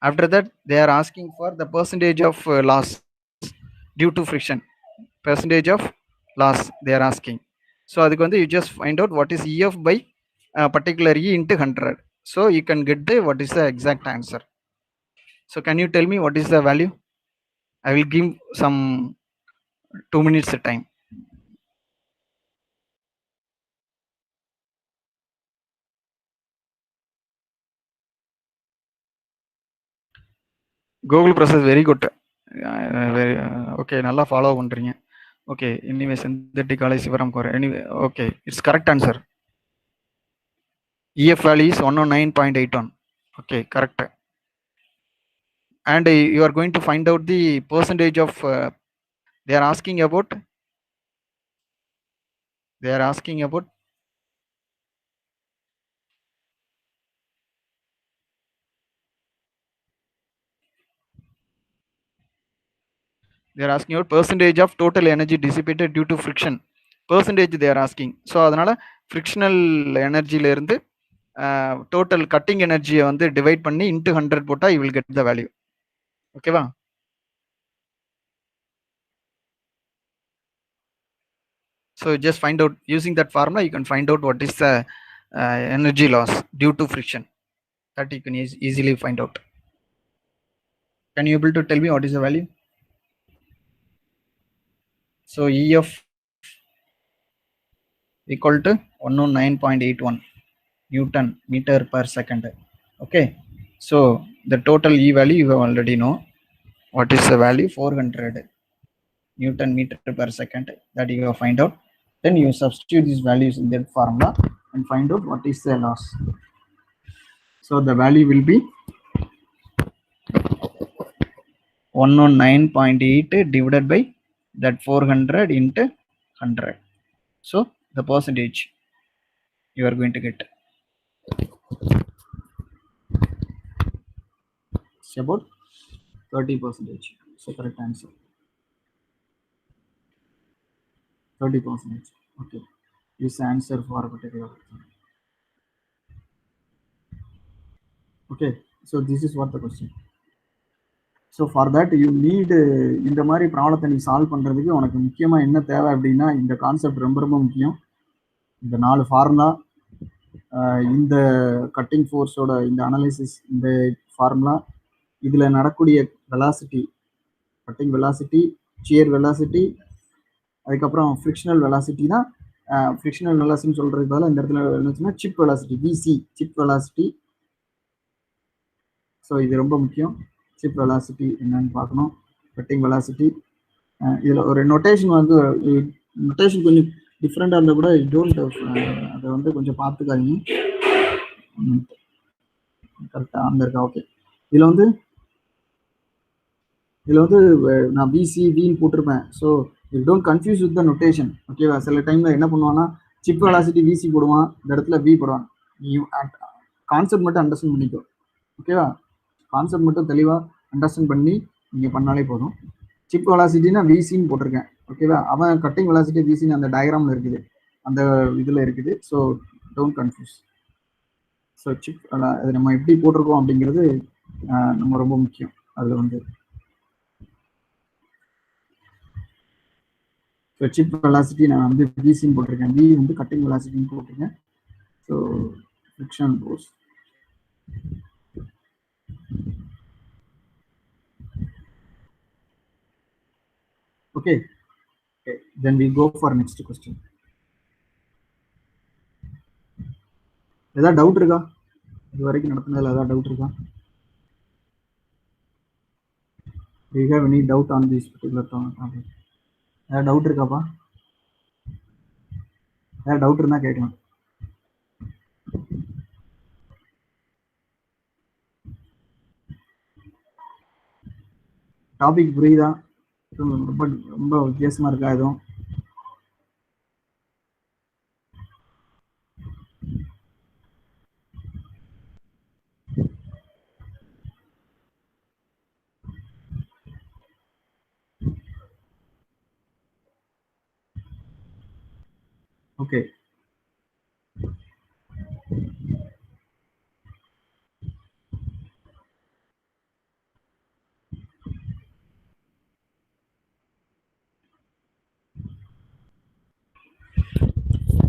After that, they are asking for the percentage of loss due to friction. Percentage of loss they are asking. So adukku vandu you just find out what is EF by particular E into 100. So you can get the what is the exact answer. So can you tell me what is the value? I will give some 2 minutes time. Google process very good. Okay, nalla follow பண்றீங்க. Okay, anyway synthetic alloy Sivaram கோர. Anyway, okay, it's correct answer. EF value is 109.81. Okay, correct. And you are going to find out the percentage of they are asking about they are asking about percentage of total energy dissipated due to friction. Percentage they are asking. So அதனால frictional energy ல இருந்து total cutting energy வந்து divide பண்ணி into 100 போட்டா you will get the value. Okay வா? So just find out using that formula, you can find out what is the energy loss due to friction. That you can easily find out. Can you able to tell me what is the value? So EF equal to 109.81 Newton meter per second. Okay. So the total E value you have already know. What is the value? 400 Newton meter per second. That you have find out. Then you substitute these values in that formula and find out what is the loss. So the value will be 109.8 divided by that 400 into 100. So the percentage you are going to get. It's about 30%. So correct answer. 30%. Okay. This answer for a particular. Okay. So this is what the question. So for that you need இந்த மாதிரி ப்ராப்ளத்தை நீ solve பண்ணுறதுக்கு உனக்கு முக்கியமாக என்ன தேவை அப்படின்னா இந்த கான்செப்ட் ரொம்ப ரொம்ப முக்கியம். இந்த 4 ஃபார்முலா, இந்த கட்டிங் ஃபோர்ஸோட இந்த அனாலிசிஸ், இந்த ஃபார்முலா, இதில் நடக்கூடிய velocity, cutting velocity, shear velocity, அதுக்கப்புறம் ஃப்ரிக்ஷனல் வெலாசிட்டி தான் ஃபிரிக்ஷனல் வெலாசிட்டின்னு சொல்றதுக்கு பதிலாக இந்த இடத்துல என்னச்சுன்னா chip velocity, VC chip velocity. So இது ரொம்ப முக்கியம். சிப் வெலாசிட்டி என்னன்னு பார்க்கணும். Cutting velocity. இதில் ஒரு நொட்டேஷன் வந்து நொட்டேஷன் கொஞ்சம் டிஃப்ரெண்டாக இருந்தால் கூட டோன்ட் அதை வந்து கொஞ்சம் பார்த்துக்காதீங்க. கரெக்டாக அந்த இருக்கா? ஓகே. இதில் வந்து நான் விசி வின்னு போட்டிருப்பேன். So you don't confuse with the notation. ஓகேவா? சில டைமில் என்ன பண்ணுவான்னா சிப் வெலாசிட்டி விசி போடுவான், இந்த இடத்துல வி போடுவான். யூ கான்செப்ட் மட்டும் அண்டர்ஸ்டாண்ட் பண்ணிக்கோ. ஓகேவா? கான்செப்ட் மட்டும் தெளிவாக அண்டர்ஸ்டாண்ட் பண்ணி நீங்கள் பண்ணாலே போதும். சிப் வெலாசிட்டினா விசின்னு போட்டிருக்கேன். ஓகேவா? அவன் கட்டிங் வெலாசிட்டி விசின்னு அந்த டயக்ராமில் இருக்குது, அந்த இதில் இருக்குது. So don't confuse. So chip அது நம்ம எப்படி போட்டிருக்கோம் அப்படிங்கிறது நம்ம ரொம்ப முக்கியம். அதில் வந்து ஸோ சிப் வெலாசிட்டி நான் வந்து விசின்னு போட்டிருக்கேன், வி வந்து கட்டிங் வெலாசிட்டின்னு போட்டிருக்கேன். So friction force. Okay, then we go for next question. ஏதாவது டவுட் இருக்கா? இது வரைக்கும் நடத்துனதுல ஏதாவது டவுட் இருக்கா? Do you have any doubt on this particular topic? ஏதாவது டவுட் இருக்காப்பா? ஏதாவது டவுட் இருந்தா கேட்கலாம். டாபிக் புரியுதா? ரொம்ப ரொம்ப வித்தியாசமா இருக்கா எதுவும்? ஓகே.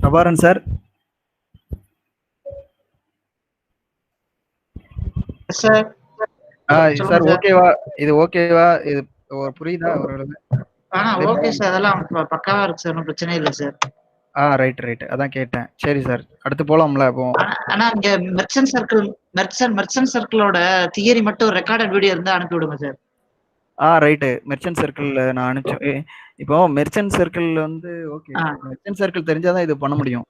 பிரபாரன் சார்.
சார்
சார் ஓகேவா? இது ஓகேவா? இது புரியுதா?
ஓகே சார், அதெல்லாம் பக்காவா இருக்கு சார், ஒன்றும் பிரச்சனை இல்லை சார்.
ரைட் அதான் கேட்டேன். சரி சார், அடுத்து போலாம்ல இப்போ.
ஆனா இங்க மெர்ச்சன்ட் சர்க்கிளோட தியரி மட்டும் ரெக்கார்டட் வீடியோ இருந்தா அனுப்பி விடுங்க சார்.
ரைட்டு. மெர்ச்சன்ட் சர்க்கிள் நான் அனுப்பிச்சு. இப்போ மெர்ச்சன்ட் சர்க்கிள் வந்து ஓகே, மெர்ச்சன்ட் சர்க்கிள் தெரிஞ்சாதான் இது பண்ண முடியும்.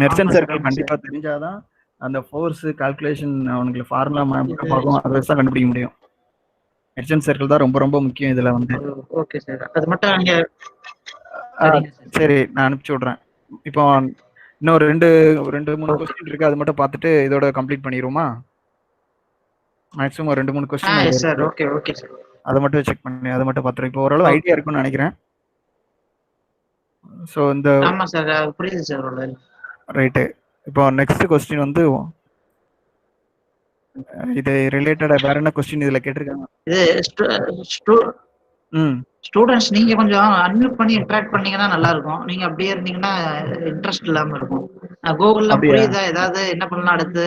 மெர்ச்சன்ட் சர்க்கிள் கண்டிப்பா தெரிஞ்சாதான் அந்த ஃபோர்ஸ் கால்குலேஷன் அவனுக்கு ஃபார்முலா பார்க்கும், அதை வச்சு தான் கண்டுபிடிக்க முடியும். மெர்ச்சன்ட் சர்க்கிள் தான் ரொம்ப ரொம்ப முக்கியம் இதுல வந்து.
ஓகே சார், அது மட்டும் நீங்க
சரி நான் அனுப்பிச்சு விடுறேன். இப்போ இன்னும் ரெண்டு 3 கொஸ்டின் இருக்கு, அது மட்டும் பார்த்துட்டு இதோட கம்ப்ளீட் பண்ணிடுவோமா? Maximum 2-3 question
sir. Okay okay sir,
அதை மட்டும் செக் பண்ணி அதை மட்டும் பார்த்துருவோம். இப்போ ஓரளவு ஐடியா இருக்குன்னு நினைக்கிறேன். ஸோ இந்த
ஆமா சார், புரியுது சார்.
ரைட்டு. இப்போ நெக்ஸ்ட் கொஸ்டின் வந்து இது ரிலேட்டடா வேற என்ன கொஸ்டின் இதுல கேட்டிருக்காங்க?
இது ஸ்டூடெண்ட்ஸ் நீங்க கொஞ்சம் அன்மியூட் பண்ணி இன்டராக்ட் பண்ணீங்கன்னா நல்லா இருக்கும். நீங்க அப்படியே இருந்தீங்கன்னா இன்ட்ரெஸ்ட் இல்லாம இருக்கும். கூகுள்ல புரியுதா? ஏதாவது என்ன பண்ணலாம் அடுத்து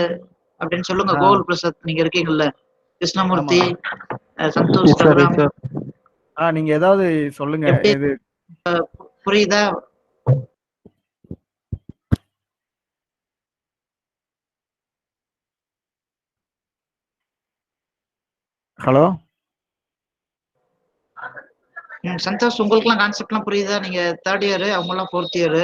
அப்படின்னு சொல்லுங்க. கோகுல் பிரசாத் நீங்க இருக்கீங்கல்ல, கிருஷ்ணமூர்த்தி, சந்தோஷ்,
நீங்க ஏதாவது சொல்லுங்க. இது
புரியுதா?
ஹலோ
சந்தோஷ், உங்களுக்குலாம் கான்செப்ட்லாம் புரியுதா? நீங்க 3rd இயர், அவங்க எல்லாம் 4th year.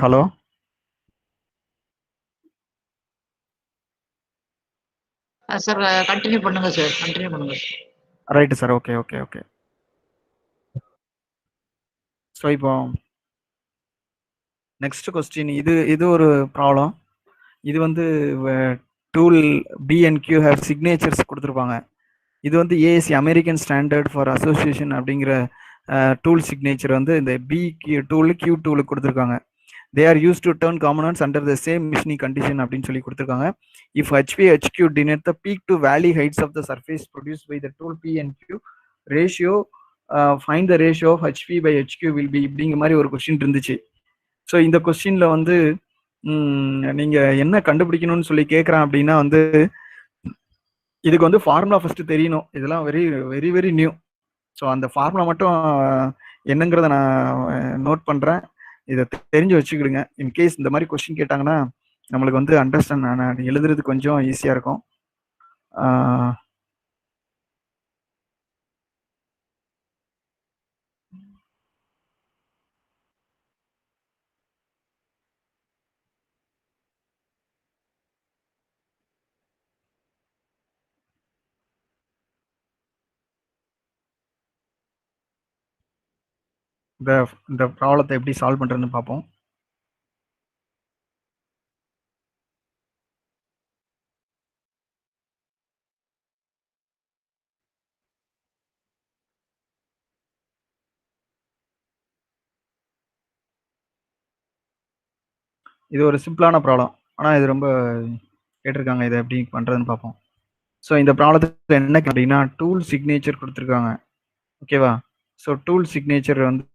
Hello
sir, continue பண்ணுங்க சார், கண்டினியூ பண்ணுங்க.
Right sir. Okay okay okay. So இப்போ நெக்ஸ்ட் கொஸ்டின், இது ஒரு ப்ராப்ளம். இது வந்து டூல் பிஎன்கியூ ஹேவ் சிக்னேச்சர்ஸ் கொடுத்துருப்பாங்க. இது வந்து ASC American standard for association அப்படிங்கிற டூல் சிக்னேச்சர் வந்து இந்த பி டூலு கியூ டூலுக்கு கொடுத்துருக்காங்க. They are used to turn components under the same machining condition அப்படின்னு சொல்லி கொடுத்துருக்காங்க. If HP HQ denote the peak to valley heights of the surface produce by the tool P and Q ratio find the ratio of HP by HQ will be இப்படிங்கிற மாதிரி ஒரு question இருந்துச்சு. So இந்த கொஸ்டின்ல வந்து நீங்க என்ன கண்டுபிடிக்கணும்னு சொல்லி கேட்குறேன் அப்படின்னா வந்து இதுக்கு வந்து ஃபார்முலா ஃபர்ஸ்ட் தெரியணும். இதெல்லாம் very very very new. So அந்த ஃபார்முலா மட்டும் என்னங்கிறத நான் நோட் பண்றேன். இதை தெரிஞ்சு வச்சுக்கிடுங்க. இன்கேஸ் இந்த மாதிரி கொஸ்டின் கேட்டாங்கன்னா நம்மளுக்கு வந்து அண்டர்ஸ்டாண்ட் எழுதுறது கொஞ்சம் ஈஸியா இருக்கும். இந்த ப்ராப்ளத்தை எப்படி சால்வ் பண்றதுன்னு பார்ப்போம். இது ஒரு சிம்பிளான ப்ராப்ளம், ஆனால் இது ரொம்ப கேட்டிருக்காங்க. இதை எப்படி பண்ணுறதுன்னு பார்ப்போம். ஸோ இந்த ப்ராப்ளத்துக்கு என்ன அப்படின்னா டூல் சிக்னேச்சர் கொடுத்துருக்காங்க. ஓகேவா? ஸோ டூல் சிக்னேச்சர் வந்து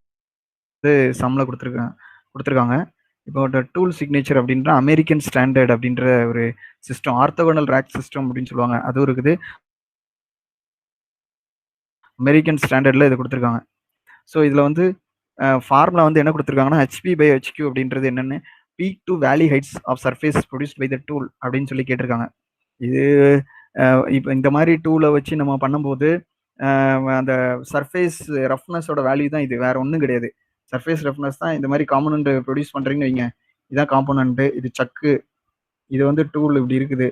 சம்மில் கொடுத்துருக்காங்க. இப்போ டூல் சிக்னேச்சர் அப்படின்ற அமெரிக்கன் ஸ்டாண்டர்ட் அப்படின்ற ஒரு சிஸ்டம், ஆர்த்தோகனல் ரேக் சிஸ்டம் அப்படின்னு சொல்லுவாங்க, அதுவும் இருக்குது. அமெரிக்கன் ஸ்டாண்டர்டில் இது கொடுத்துருக்காங்க. ஸோ இதில் வந்து ஃபார்முலா வந்து என்ன கொடுத்துருக்காங்கன்னா HP/HQ அப்படின்றது என்னென்னு peak to valley heights of surface produced by the tool அப்படின்னு சொல்லி கேட்டிருக்காங்க. இது இப்போ இந்த மாதிரி டூலை வச்சு நம்ம பண்ணும்போது அந்த சர்ஃபேஸ் ரஃப்னஸோட வேல்யூ தான் இது, வேற ஒன்றும் கிடையாது. சர்ஃபேஸ் ரஃப்னஸ் தான். இந்த மாதிரி காம்பனண்ட் ப்ரொடியூஸ் பண்ணுறீங்கன்னு வைங்க, இதுதான் காம்பனண்ட்டு, இது சக்கு, இது வந்து டூல் இப்படி இருக்குது.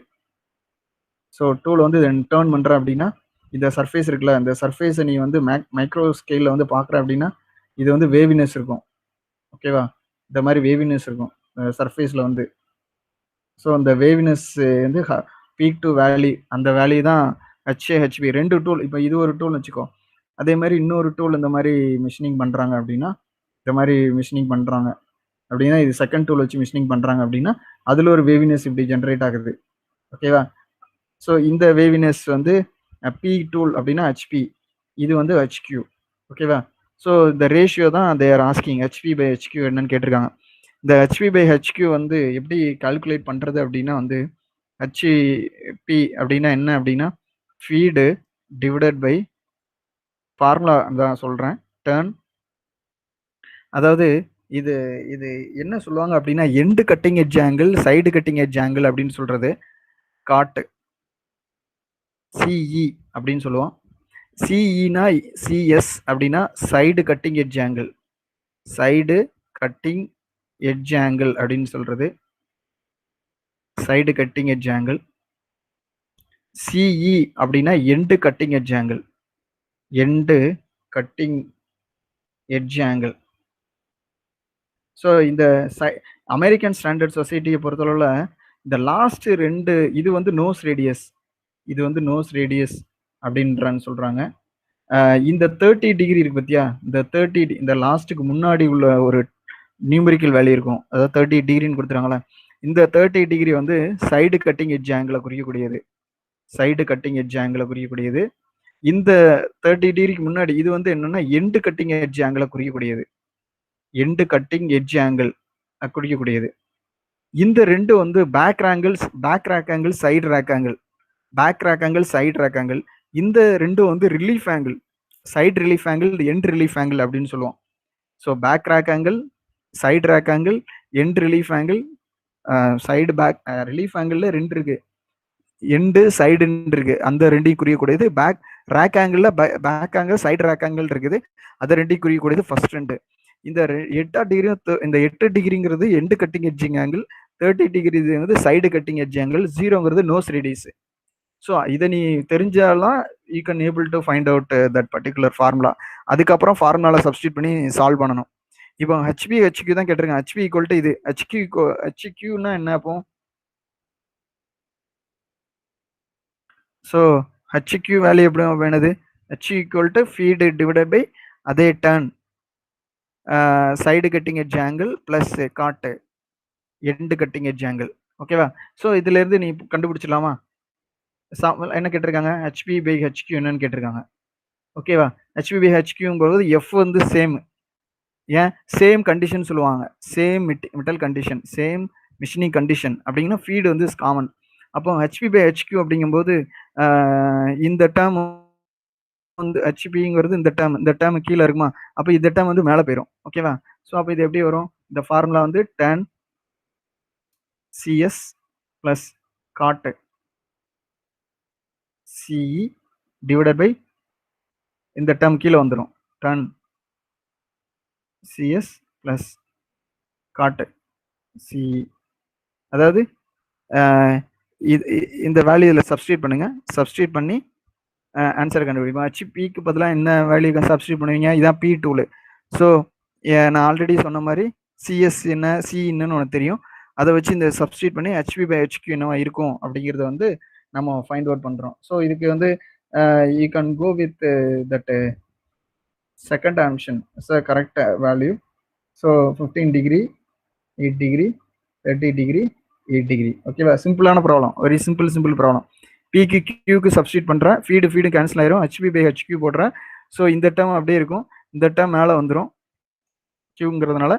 ஸோ டூல் வந்து டேர்ன் பண்ணுற அப்படின்னா இந்த சர்ஃபேஸ் இருக்குல்ல, இந்த சர்ஃபேஸை நீ வந்து மைக்ரோ ஸ்கேலில் வந்து பார்க்குற அப்படின்னா இது வந்து வேவினஸ் இருக்கும். ஓகேவா? இந்த மாதிரி வேவினஸ் இருக்கும் சர்ஃபேஸில் வந்து. ஸோ அந்த வேவினஸ் வந்து பீக் டு வேலி, அந்த வேலி தான் HAHB. ரெண்டு டூல், இப்போ இது ஒரு டூல்னு வச்சுக்கோ, அதே மாதிரி இன்னொரு டூல் இந்த மாதிரி மிஷினிங் பண்ணுறாங்க அப்படின்னா, இந்த மாதிரி மிஷினிங் பண்ணுறாங்க அப்படின்னா, இது செகண்ட் டூல் வச்சு மிஷினிங் பண்ணுறாங்க அப்படின்னா அதில் ஒரு வேவினஸ் இப்படி ஜென்ரேட் ஆகுது. ஓகேவா? ஸோ இந்த வேவினஸ் வந்து P டூல் அப்படின்னா HP, இது வந்து HQ. ஓகேவா? ஸோ இந்த ரேஷியோ தான் தே ஆர் ஆஸ்கிங், HP/HQ என்னன்னு கேட்டிருக்காங்க. இந்த HP/HQ வந்து எப்படி கால்குலேட் பண்ணுறது அப்படின்னா வந்து HP அப்படின்னா என்ன அப்படின்னா ஃபீடு டிவைடட் பை ஃபார்முலா தான் சொல்கிறேன், டர்ன். அதாவது இது இது என்ன சொல்லுவாங்க அப்படின்னா end cutting edge angle, side cutting edge angle அப்படின்னு சொல்கிறது காட்டு, CE அப்படின்னு சொல்லுவோம். CEனா CS அப்படின்னா side cutting edge angle, side cutting edge angle அப்படின்னு சொல்றது side cutting edge angle. CE அப்படின்னா end cutting edge angle, end cutting edge angle. So இந்த அமெரிக்கன் ஸ்டாண்டர்ட் சொசைட்டியை பொறுத்தளவில் இந்த லாஸ்ட் ரெண்டு இது வந்து நோஸ் ரேடியஸ், இது வந்து நோஸ் ரேடியஸ் அப்படின்றான்னு சொல்கிறாங்க. இந்த 30 டிகிரி இருக்கு பார்த்தியா, இந்த 30, இந்த லாஸ்ட்டுக்கு முன்னாடி உள்ள ஒரு நியூமரிக்கல் வேல்யூ இருக்கும், அதாவது 30 டிகிரின்னு கொடுத்துருக்காங்களே, இந்த 30 டிகிரி வந்து சைடு கட்டிங் எட்ஜ் ஆங்கிளை குறிக்கக்கூடியது, சைடு கட்டிங் எட்ஜ் ஆங்கிளை குறிக்கக்கூடியது. இந்த 30 டிகிரிக்கு முன்னாடி இது வந்து என்னன்னா எண்டு கட்டிங் எட்ஜ் ஆங்கிளை குறிக்கக்கூடியது, எண்டு கட்டிங் எட்ஜ் ஆங்கிள் குறிக்கக்கூடியது. இந்த ரெண்டு வந்து back angles, back rake angle, side rake angle, back rake angle, side rake angle. இந்த ரெண்டும் வந்து relief angle, side relief angle, end relief angle அப்படின்னு சொல்லுவோம். So back rake angle, side rake angle, end relief angle. Side back relief angle ரெண்டு இருக்கு, end சைடுன்னு இருக்கு, அந்த ரெண்டையும் குறிக்கக்கூடியது. Back rake angle, back angle, side rake angle இருக்குது, அதை ரெண்டையும் குறிக்கக்கூடியது ஃபர்ஸ்ட் ரெண்டு. இந்த 8 டிகிரியும், இந்த 8 டிகிரிங்கிறது end cutting edging angle, 30 degree வந்து சைடு கட்டிங் எட்ஜ் ஆங்கிள், 0ங்கிறது நோஸ் ரேடியஸ். ஸோ இதை நீ தெரிஞ்சாலாம் you can able to find out that particular formula. அதுக்கப்புறம் ஃபார்முலாவில் சப்ஸ்டியூட் பண்ணி சால்வ் பண்ணணும். இப்போ HQ தான் கேட்டிருக்கேன். HP ஈக்குவல் டு இது, HQன்னா என்ன அப்போ? ஸோ HQ வேல்யூ எப்படி வேணுது? HQ equal to feed divided by அதே turn, side cutting edge angle plus cot, end cutting edge angle. ஓகேவா? ஸோ இதுல இருந்து நீ கண்டுபிடிச்சிடலாமா? என்ன கேட்டிருக்காங்க? HP/HQ என்னன்னு கேட்டிருக்காங்க. ஓகேவா? HP/HQங்கும்போது F வந்து சேம், ஏன் சேம் கண்டிஷன் சொல்லுவாங்க, same metal condition, same machining condition அப்படிங்கன்னா ஃபீடு வந்து காமன். அப்போ HP/HQ அப்படிங்கும்போது இந்த டேர்ம் வந்து ஹெச்பிங்கிறது இந்த டேர்ம் கீழே இருக்குமா, அப்போ இந்த டேர்ம் வந்து மேலே போயிடும். ஓகேவா? ஸோ அப்போ இது எப்படி வரும்? இந்த ஃபார்முலா வந்து tan CS plus cot CE divided by இந்த டேர்ம் கீழே வந்துடும். tan CS plus cot CE. அதாவது இந்த வேல்யூ இதில் சப்ஸ்டியூட் பண்ணுங்க. சப்ஸ்டியூட் பண்ணி ஆன்சர் கண்டுபிடிப்போம். ஹெச்பிக்கு பதிலாக என்ன வேல்யூ சப்ஸ்டியூட் பண்ணுவீங்க? இதான் பி டூலு. ஸோ நான் ஆல்ரெடி சொன்ன மாதிரி சிஎஸ் என்ன சி என்னன்னு உனக்கு தெரியும். அதை வச்சு இந்த சப்ஸ்டியூட் பண்ணி HP/HQ என்னவா இருக்கும் அப்படிங்கிறத வந்து நம்ம ஃபைண்ட் அவுட் பண்ணுறோம். ஸோ இதுக்கு வந்து you can go with that second option is a correct value. So 15 degree 8 degree 30 degree 8 degree. ஓகேவா? சிம்பிளான ப்ராப்ளம், வெரி சிம்பிள் ப்ராப்ளம். பிக்கு கியூக்கு சப்ஸ்டியூட் பண்ணுறேன், ஃபீடு கேன்சல் ஆயிரும், HP/HQ போடுறேன். ஸோ இந்த டேர்ம் அப்படியே இருக்கும், இந்த டேர்ம் மேலே வந்துடும் கியூங்கிறதுனால.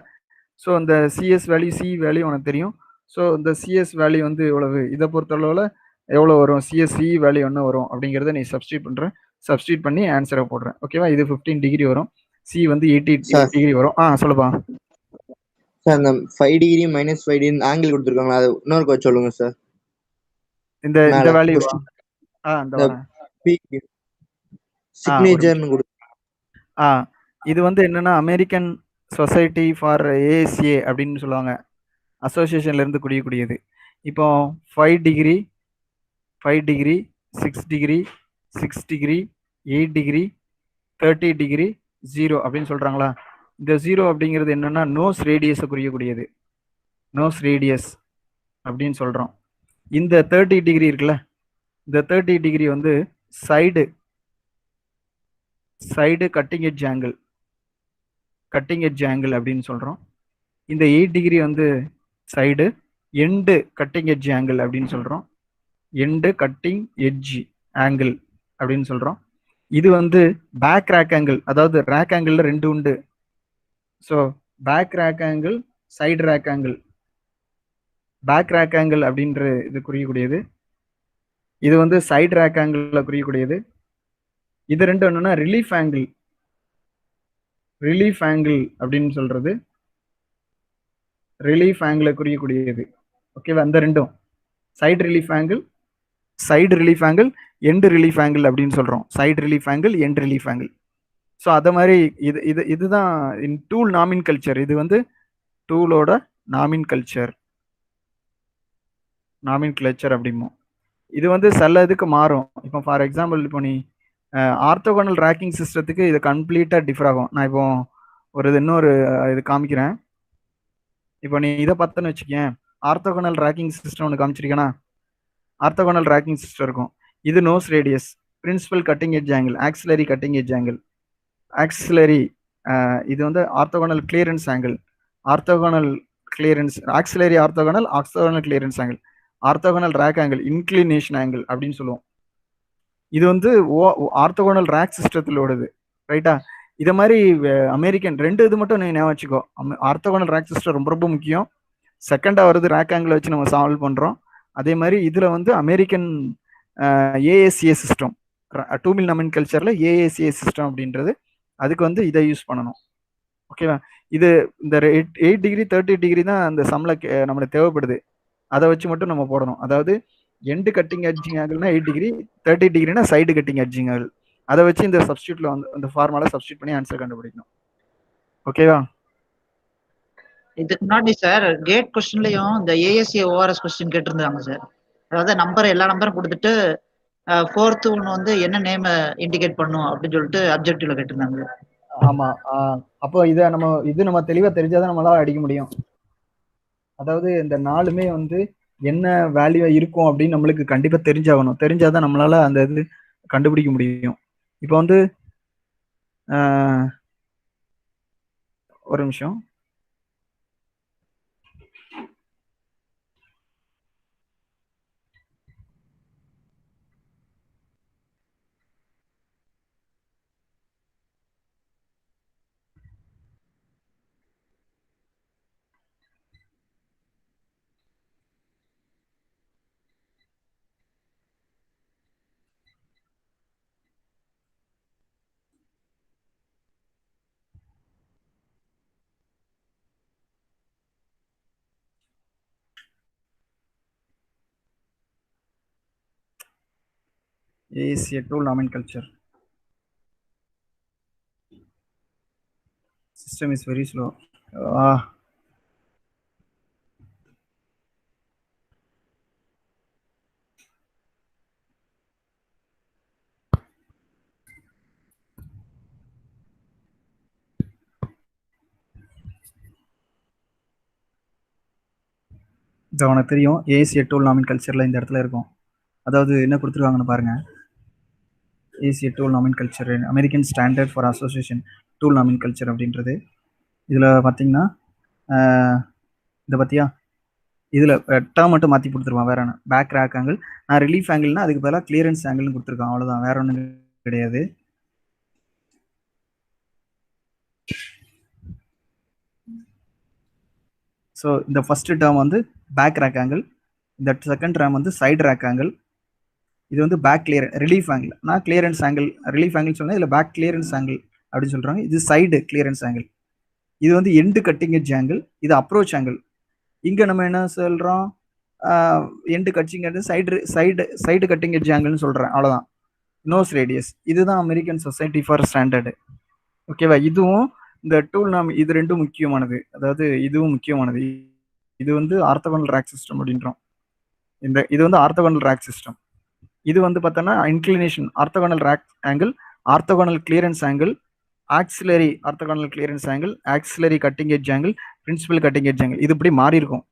ஸோ இந்த சிஎஸ் வேல்யூ சி வேல்யூ உனக்கு தெரியும். ஸோ இந்த சிஎஸ் வேல்யூ வந்து எவ்வளவு, இதை பொறுத்தளவில் எவ்வளோ வரும், சிஎஸ்சி வேல்யூ என்ன வரும் அப்படிங்கிறத நீ சப்ஸ்டியூட் பண்ணுறேன். சப்ஸ்டியூட் பண்ணி ஆன்சரை போடுறேன். ஓகேவா? இது 15 டிகிரி வரும், சி வந்து 80 டிகிரி வரும். சொல்லுப்பா
சார். அந்த 5 டிகிரி மைனஸ் 5 டிகிரி ஆங்கிள் கொடுத்துருக்காங்களா, அது இன்னொரு கொஞ்சம் சொல்லுங்க சார்.
இந்த வேல்யூவா? இந்த வரேன்.
சிக்னேச்சர்னு கொடு.
இது வந்து என்னன்னா அமெரிக்கன் சொசைட்டி ஃபார் ஏஎஸ்ஏ அப்படின்னு சொல்லுவாங்க, அசோசியேஷன்ல இருந்து கூடியது. இப்போ 5 degree 6 degree 6 degree 8 degree 30 degree 0 அப்படின்னு சொல்றாங்களா? இந்த 0 அப்படிங்கிறது என்னன்னா நோஸ் ரேடியஸை குறிக்கக்கூடியது, நோஸ் ரேடியஸ் அப்படின்னு சொல்றோம். இந்த 30 டிகிரி இருக்குல்ல, இந்த 30 டிகிரி வந்து சைடு கட்டிங் எட்ஜ் ஆங்கிள் அப்படின்னு சொல்றோம். இந்த 8 டிகிரி வந்து side end cutting edge angle அப்படின்னு சொல்றோம், எண்டு கட்டிங் எட்ஜ் ஆங்கிள் அப்படின்னு சொல்றோம். இது வந்து பேக் ரேக் ஆங்கிள், அதாவது ரேக் ஆங்கிள் ரெண்டு உண்டு. So back rake angle, side rake angle. Back rake angle அப்படின்ற இது குறிக்கக்கூடியது, இது வந்து சைடு ரேக் ஆங்கிள் குறிக்கக்கூடியது. இது ரெண்டு என்னன்னா ரிலீஃப் ஆங்கிள் அப்படின்னு சொல்றது, ரிலீஃப் ஆங்கிளை குறிக்கக்கூடியது. ஓகேவா? அந்த ரெண்டும் side relief angle, end relief angle அப்படின்னு சொல்றோம். Side relief angle, end relief angle. So அத மாதிரி இதுதான் இன் டூல் நாமின் கல்ச்சர். இது வந்து டூலோட நாமின் கல்ச்சர் அப்படிமோ. இது வந்து சில இதுக்கு மாறும். இப்போ ஃபார் எக்ஸாம்பிள், இப்போ நீ ஆர்த்தோகோனல் ரேக்கிங் சிஸ்டத்துக்கு இது கம்ப்ளீட்டாக டிஃபர் ஆகும். நான் இப்போ இன்னொரு இது காமிக்கிறேன். இப்போ நீ இதை பார்த்தன்னு வச்சுக்கேன், ஆர்த்தோகோனல் ரேக்கிங் சிஸ்டம் ஒன்று காமிச்சிருக்கேனா? ஆர்த்தோகோனல் ரேக்கிங் சிஸ்டம் இருக்கும். இது nose radius, principal cutting edge angle, auxiliary cutting edge angle, auxiliary இது வந்து orthogonal clearance angle, orthogonal clearance, auxiliary orthogonal clearance angle, orthogonal rake angle, inclination angle அப்படின்னு சொல்லுவோம். இது வந்து orthogonal rack சிஸ்டத்தில் ஓடுது. ரைட்டா? இதை மாதிரி அமெரிக்கன் ரெண்டு இது மட்டும் நீ ஞாபகம் வச்சுக்கோ. ஆர்த்தோகோனல் ரேக் சிஸ்டம் ரொம்ப ரொம்ப முக்கியம். செகண்டா வருது ரேக் ஆங்கிள் வச்சு நம்ம சால்வ் பண்றோம். அதே மாதிரி இதுல வந்து அமெரிக்கன் ஏஎஸ்ஏ சிஸ்டம், டூ மில் நாமின் கல்ச்சர்ல ஏஎஸ்ஏ சிஸ்டம் அப்படின்றது, அதுக்கு வந்து இதை யூஸ் பண்ணணும். ஓகேவா? இது இந்த 8 டிகிரி 30 டிகிரி தான் அந்த சம்ல நம்மளுக்கு தேவைப்படுது. அதை வச்சு மட்டும் நம்ம போடணும். அதாவது எண்டு கட்டிங் எட்ஜிங் ஆங்கிள்னா 8 டிகிரி, 30 டிகிரினா சைடு கட்டிங் எட்ஜிங் ஆங்கிள். அதை வச்சு இந்த சப்ஸ்டியூட்ல வந்து அந்த ஃபார்முலா சப்ஸ்டியூட் பண்ணி ஆன்சர் கண்டுபிடிக்கணும். ஓகேவா?
இதுக்கு முன்னாடி சார் கேட் கொஸ்டின்லயும் இந்த ஏஎஸ்ஏ ஓஆர்எஸ் கொஸ்டின் கேட்டிருந்தாங்க சார். அதாவது நம்பர் எல்லா நம்பரும் கொடுத்துட்டு ஃபோர்த் ஒன்று வந்து என்ன நேம் இண்டிகேட் பண்ணும் அப்படின்னு சொல்லிட்டு அப்ஜெக்டிவ்ல கேட்டிருந்தாங்க.
ஆமா. அப்போ இதை நம்ம தெளிவா தெரிஞ்சாதான் நம்மளால அடிக்க முடியும். அதாவது இந்த நாலுமே வந்து என்ன வேல்யூ இருக்கும் அப்படின்னு நம்மளுக்கு கண்டிப்பா தெரிஞ்சாகணும். தெரிஞ்சாதான் நம்மளால அந்த இது கண்டுபிடிக்க முடியும். இப்போ வந்து ஒரு நிமிஷம். A is a tool nomenclature. System is very slow. இது உனக்கு தெரியும். ஏசிய டூல் நாமின்கல்ச்சரில் இந்த இடத்துல இருக்கும். அதாவது என்ன கொடுத்துருவாங்கன்னு பாருங்க. ஏசிய tool nomenclature American standard for association tool nomenclature அப்படின்றது. இதில் பார்த்தீங்கன்னா இதை பற்றியா இதில் டேர்ம் மட்டும் மாற்றி கொடுத்துருவான். வேற என்ன பேக் ரேக் ஆங்கிள், நான் ரிலீஃப் ஆங்கிள்னா அதுக்கு பதிலாக கிளியரன்ஸ் ஆங்கிள்னு கொடுத்துருக்கான். அவ்வளோதான், வேற ஒன்றும் கிடையாது. ஸோ இந்த ஃபர்ஸ்ட் டேர்ம் வந்து பேக் ரேக் ஆங்கிள், இந்த செகண்ட் டேர்ம் வந்து சைடு ரேக் ஆங்கிள், இது வந்து பேக் கிளியர் ரிலீஃப் ஆங்கிள். நான் கிளியரன்ஸ் ஆங்கிள் ரிலீஃப் ஆங்கிள் சொன்னேன், இதில் பேக் கிளியரன்ஸ் ஆங்கிள் அப்படின்னு சொல்கிறாங்க. இது சைடு கிளியரன்ஸ் ஆங்கிள். இது வந்து எண்டு கட்டிங் எட்ஜ் ஆங்கிள், இது அப்ரோச் ஆங்கிள். இங்கே நம்ம என்ன சொல்கிறோம், end cutting edge side cutting edge ஆங்கிள்னு சொல்கிறேன். அவ்வளோதான். நோஸ் ரேடியஸ், இதுதான் அமெரிக்கன் சொசைட்டி ஃபார் ஸ்டாண்டர்டு. ஓகேவா? இதுவும் இந்த டூல் நாம் இது ரெண்டும் முக்கியமானது. அதாவது இதுவும் முக்கியமானது. இது வந்து ஆர்த்தோகனல் ரேக் சிஸ்டம் அப்படின்றோம். இது வந்து ஆர்த்தோகனல் ரேக் சிஸ்டம். இது வந்து பார்த்தோன்னா inclination orthogonal rake angle, orthogonal clearance angle, auxiliary orthogonal clearance angle, auxiliary cutting edge angle, principal cutting edge angle. இது இப்படி மாறி இருக்கும்.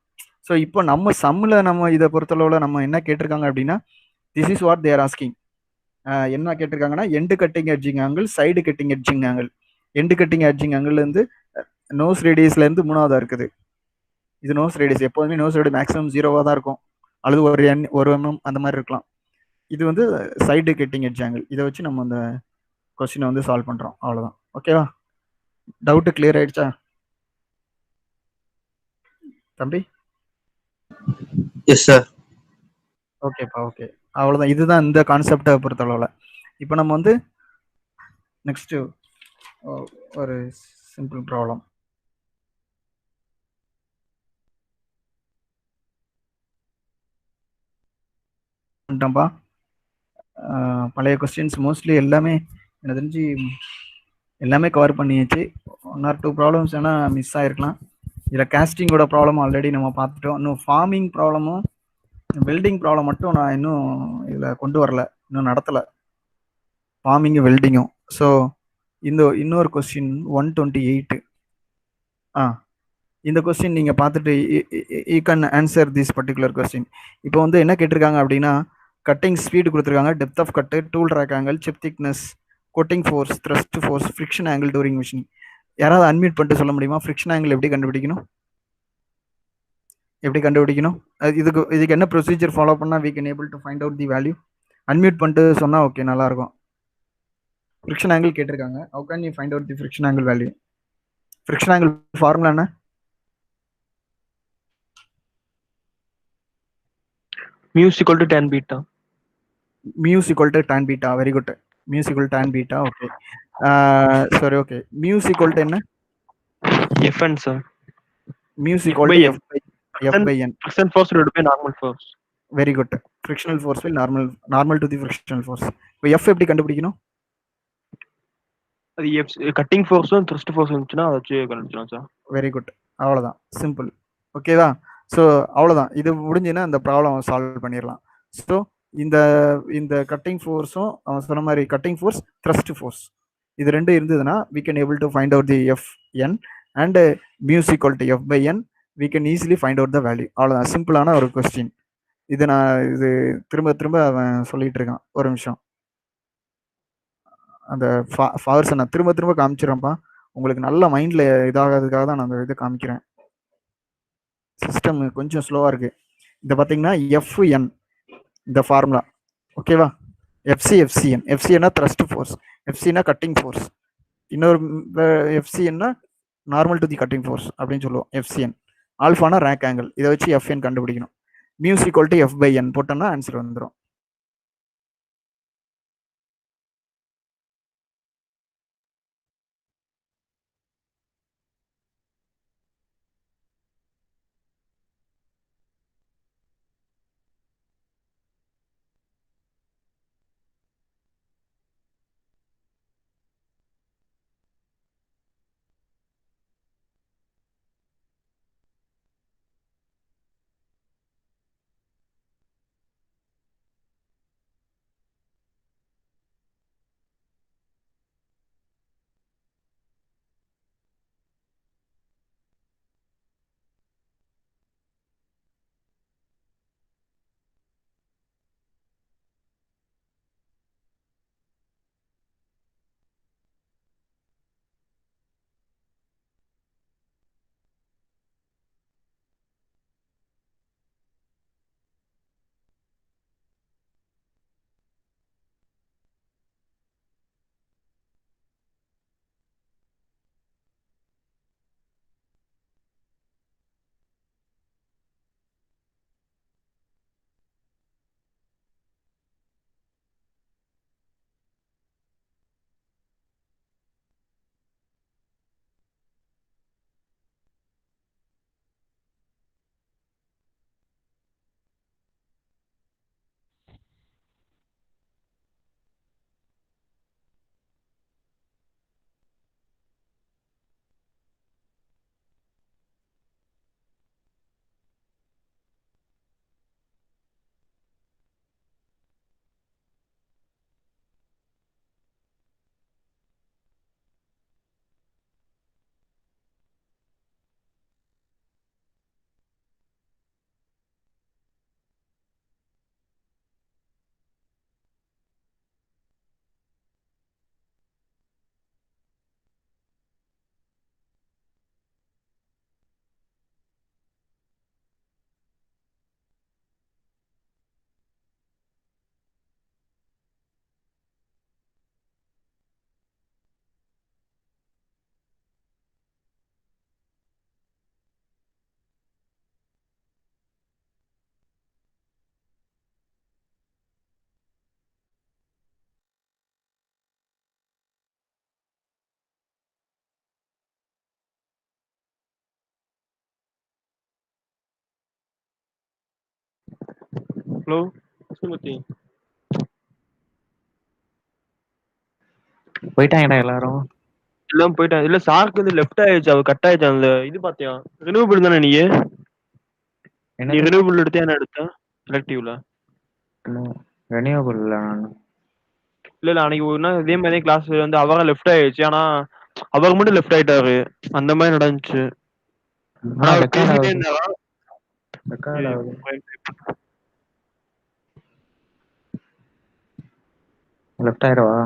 ஸோ இப்போ நம்ம சம்மில் நம்ம இதை பொறுத்தளவில் நம்ம என்ன கேட்டிருக்காங்க அப்படின்னா, this is what they're asking. என்ன கேட்டிருக்காங்கன்னா end cutting edging angle, side cutting edging angle. End cutting edging ஆங்கிள்லேருந்து நோஸ் ரேடியஸ்லேருந்து மூணாவதாக இருக்குது. இது நோஸ் ரேடியஸ். எப்போதுமே நோஸ் ரேடியஸ் மேக்ஸிமம் 0வாக தான் இருக்கும், அல்லது ஒரு mm அந்த மாதிரி இருக்கலாம். இது வந்து சைடு கட்டிங் எட்ஜ் ஆங்கிள். இதை வச்சு நம்ம அந்த கொஸ்டினை வந்து சால்வ் பண்ணுறோம். அவ்வளோதான். ஓகேவா? டவுட்டு கிளியர் ஆயிடுச்சா தம்பி?
Yes sir.
ஓகேப்பா, ஓகே. அவ்வளோதான். இதுதான் இந்த கான்செப்டை பொறுத்தளவில். இப்போ நம்ம வந்து நெக்ஸ்ட்டு ஒரு சிம்பிள் ப்ராப்ளம். பண்ணிட்டோம்ப்பா. பழைய கொஸ்டின்ஸ் மோஸ்ட்லி எல்லாமே எனக்கு தெரிஞ்சு எல்லாமே கவர் பண்ணியாச்சு. 1 or 2 ப்ராப்ளம்ஸ் வேணால் மிஸ் ஆகிருக்கலாம். இதில் கேஸ்டிங்கோட ப்ராப்ளம் ஆல்ரெடி நம்ம பார்த்துட்டோம். இன்னும் ஃபார்மிங் ப்ராப்ளமும் வெல்டிங் ப்ராப்ளம் மட்டும் நான் இன்னும் இதில் கொண்டு வரல, இன்னும் நடத்தலை ஃபார்மிங்கும் வெல்டிங்கும். ஸோ இன்னொரு கொஸ்டின் 128. இந்த கொஸ்டின் நீங்கள் பார்த்துட்டு you can answer this particular question. இப்போ வந்து என்ன கேட்டிருக்காங்க அப்படின்னா, கட்டிங் ஸ்பீடு கொடுத்துருக்காங்க, depth of cut, tool rake angle, chip thickness, cutting force, thrust force, friction angle during machine. யாராவது அன்மியூட் பண்ணிட்டு சொல்ல முடியுமா? ஃப்ரிக்ஷன் ஆங்கிள் எப்படி கண்டுபிடிக்கணும்? இதுக்கு என்ன ப்ரொசீஜர் ஃபாலோ பண்ணால் we can able to find out the value? அன்மியூட் பண்ணிட்டு சொன்னால் ஓகே, நல்லாயிருக்கும். ஃப்ரிக்ஷன் ஆங்கிள் கேட்டிருக்காங்க. how can you find out the friction angle value? Friction angle formula என்ன?
mu is equal to tan beta.
Mu is equal to tan beta. Very good. Mu is equal to tan beta. Okay. Sorry. Okay. Mu is equal to என்ன?
Fn sir.
Mu is equal to F by N.
Friction force divided by normal force.
Very good. Frictional force will normal to the frictional force. இப்போ F எப்படி கண்டுபிடிக்கணும்?
அது cutting ஃபோர்ஸும் thrust force இருந்துச்சுன்னா அதை வச்சு கண்டுபிடிச்சலாம் sir.
Very good. அவ்வளோதான், simple. ஓகேவா? So அவ்வளோதான். இது முடிஞ்சுன்னா அந்த ப்ராப்ளம் சால்வ் பண்ணிடலாம். ஸோ இந்த கட்டிங் ஃபோர்ஸும் அவன் சொன்ன மாதிரி கட்டிங் ஃபோர்ஸ், த்ரஸ்ட் ஃபோர்ஸ், இது ரெண்டும் இருந்ததுன்னா we can able to find out the Fn and mu is equal to F by N. we can easily find out the value. அவ்வளோதான், சிம்பிளான ஒரு கொஸ்டின். இது திரும்ப அவன் சொல்லிட்டு இருக்கான். ஒரு நிமிஷம், அந்த ஃபார்ஸை நான் திரும்ப காமிச்சிடறேன்ப்பா. உங்களுக்கு நல்ல மைண்டில் இதாகிறதுக்காக தான் நான் அந்த இதை காமிக்கிறேன். சிஸ்டம் கொஞ்சம் ஸ்லோவாக இருக்குது. இதை பார்த்தீங்கன்னா Fn இந்த ஃபார்முலா. ஓகேவா? எஃப்சிஎன்னா த்ரஸ்ட் ஃபோர்ஸ், எஃப்சினா கட்டிங் ஃபோர்ஸ், இன்னொரு எஃப்சிஎன்னா normal to the cutting force அப்படின்னு சொல்லுவோம். எஃப்சிஎன் ஆல்ஃபானா ரேக் ஆங்கிள். இதை வச்சு எஃப்என் கண்டுபிடிக்கணும். mu is equal to F by N போட்டோம்னா ஆன்சர் வந்துடும்.
ஹலோ கிருஷ்ணமூர்த்தி
போயிட்டாங்கடா எல்லாரும்.
எல்லாம் போயிட்டான். இல்ல சாருக்கு வந்து லெஃப்ட் ஆயிடுச்சு, அவ கட் ஆயிடுச்சு. அந்த இது பாத்தியா ரினியூவபிள் தானே நீ
என்னது
ரினியூவபிள் எடுத்தே என்ன எடுத்த செலக்டிவ்ல?
ரெனியூவபிள் நான்
இல்ல இல்ல அன்னைக்கு ஒரு நாள் இதே மாதிரி கிளாஸ் வந்து அவங்க லெஃப்ட் ஆயிடுச்சு. ஆனா அவங்க மட்டும் லெஃப்ட் ஆயிட்டாரு. அந்த மாதிரி நடந்துச்சு. ஆனா அவர்
ரெக்கார்ட்
பேசிட்டே
ஆகுது
இருந்தாரா?
ரெக்கார்ட் ஆகுது. லெஃப்ட் ஆயிரவா?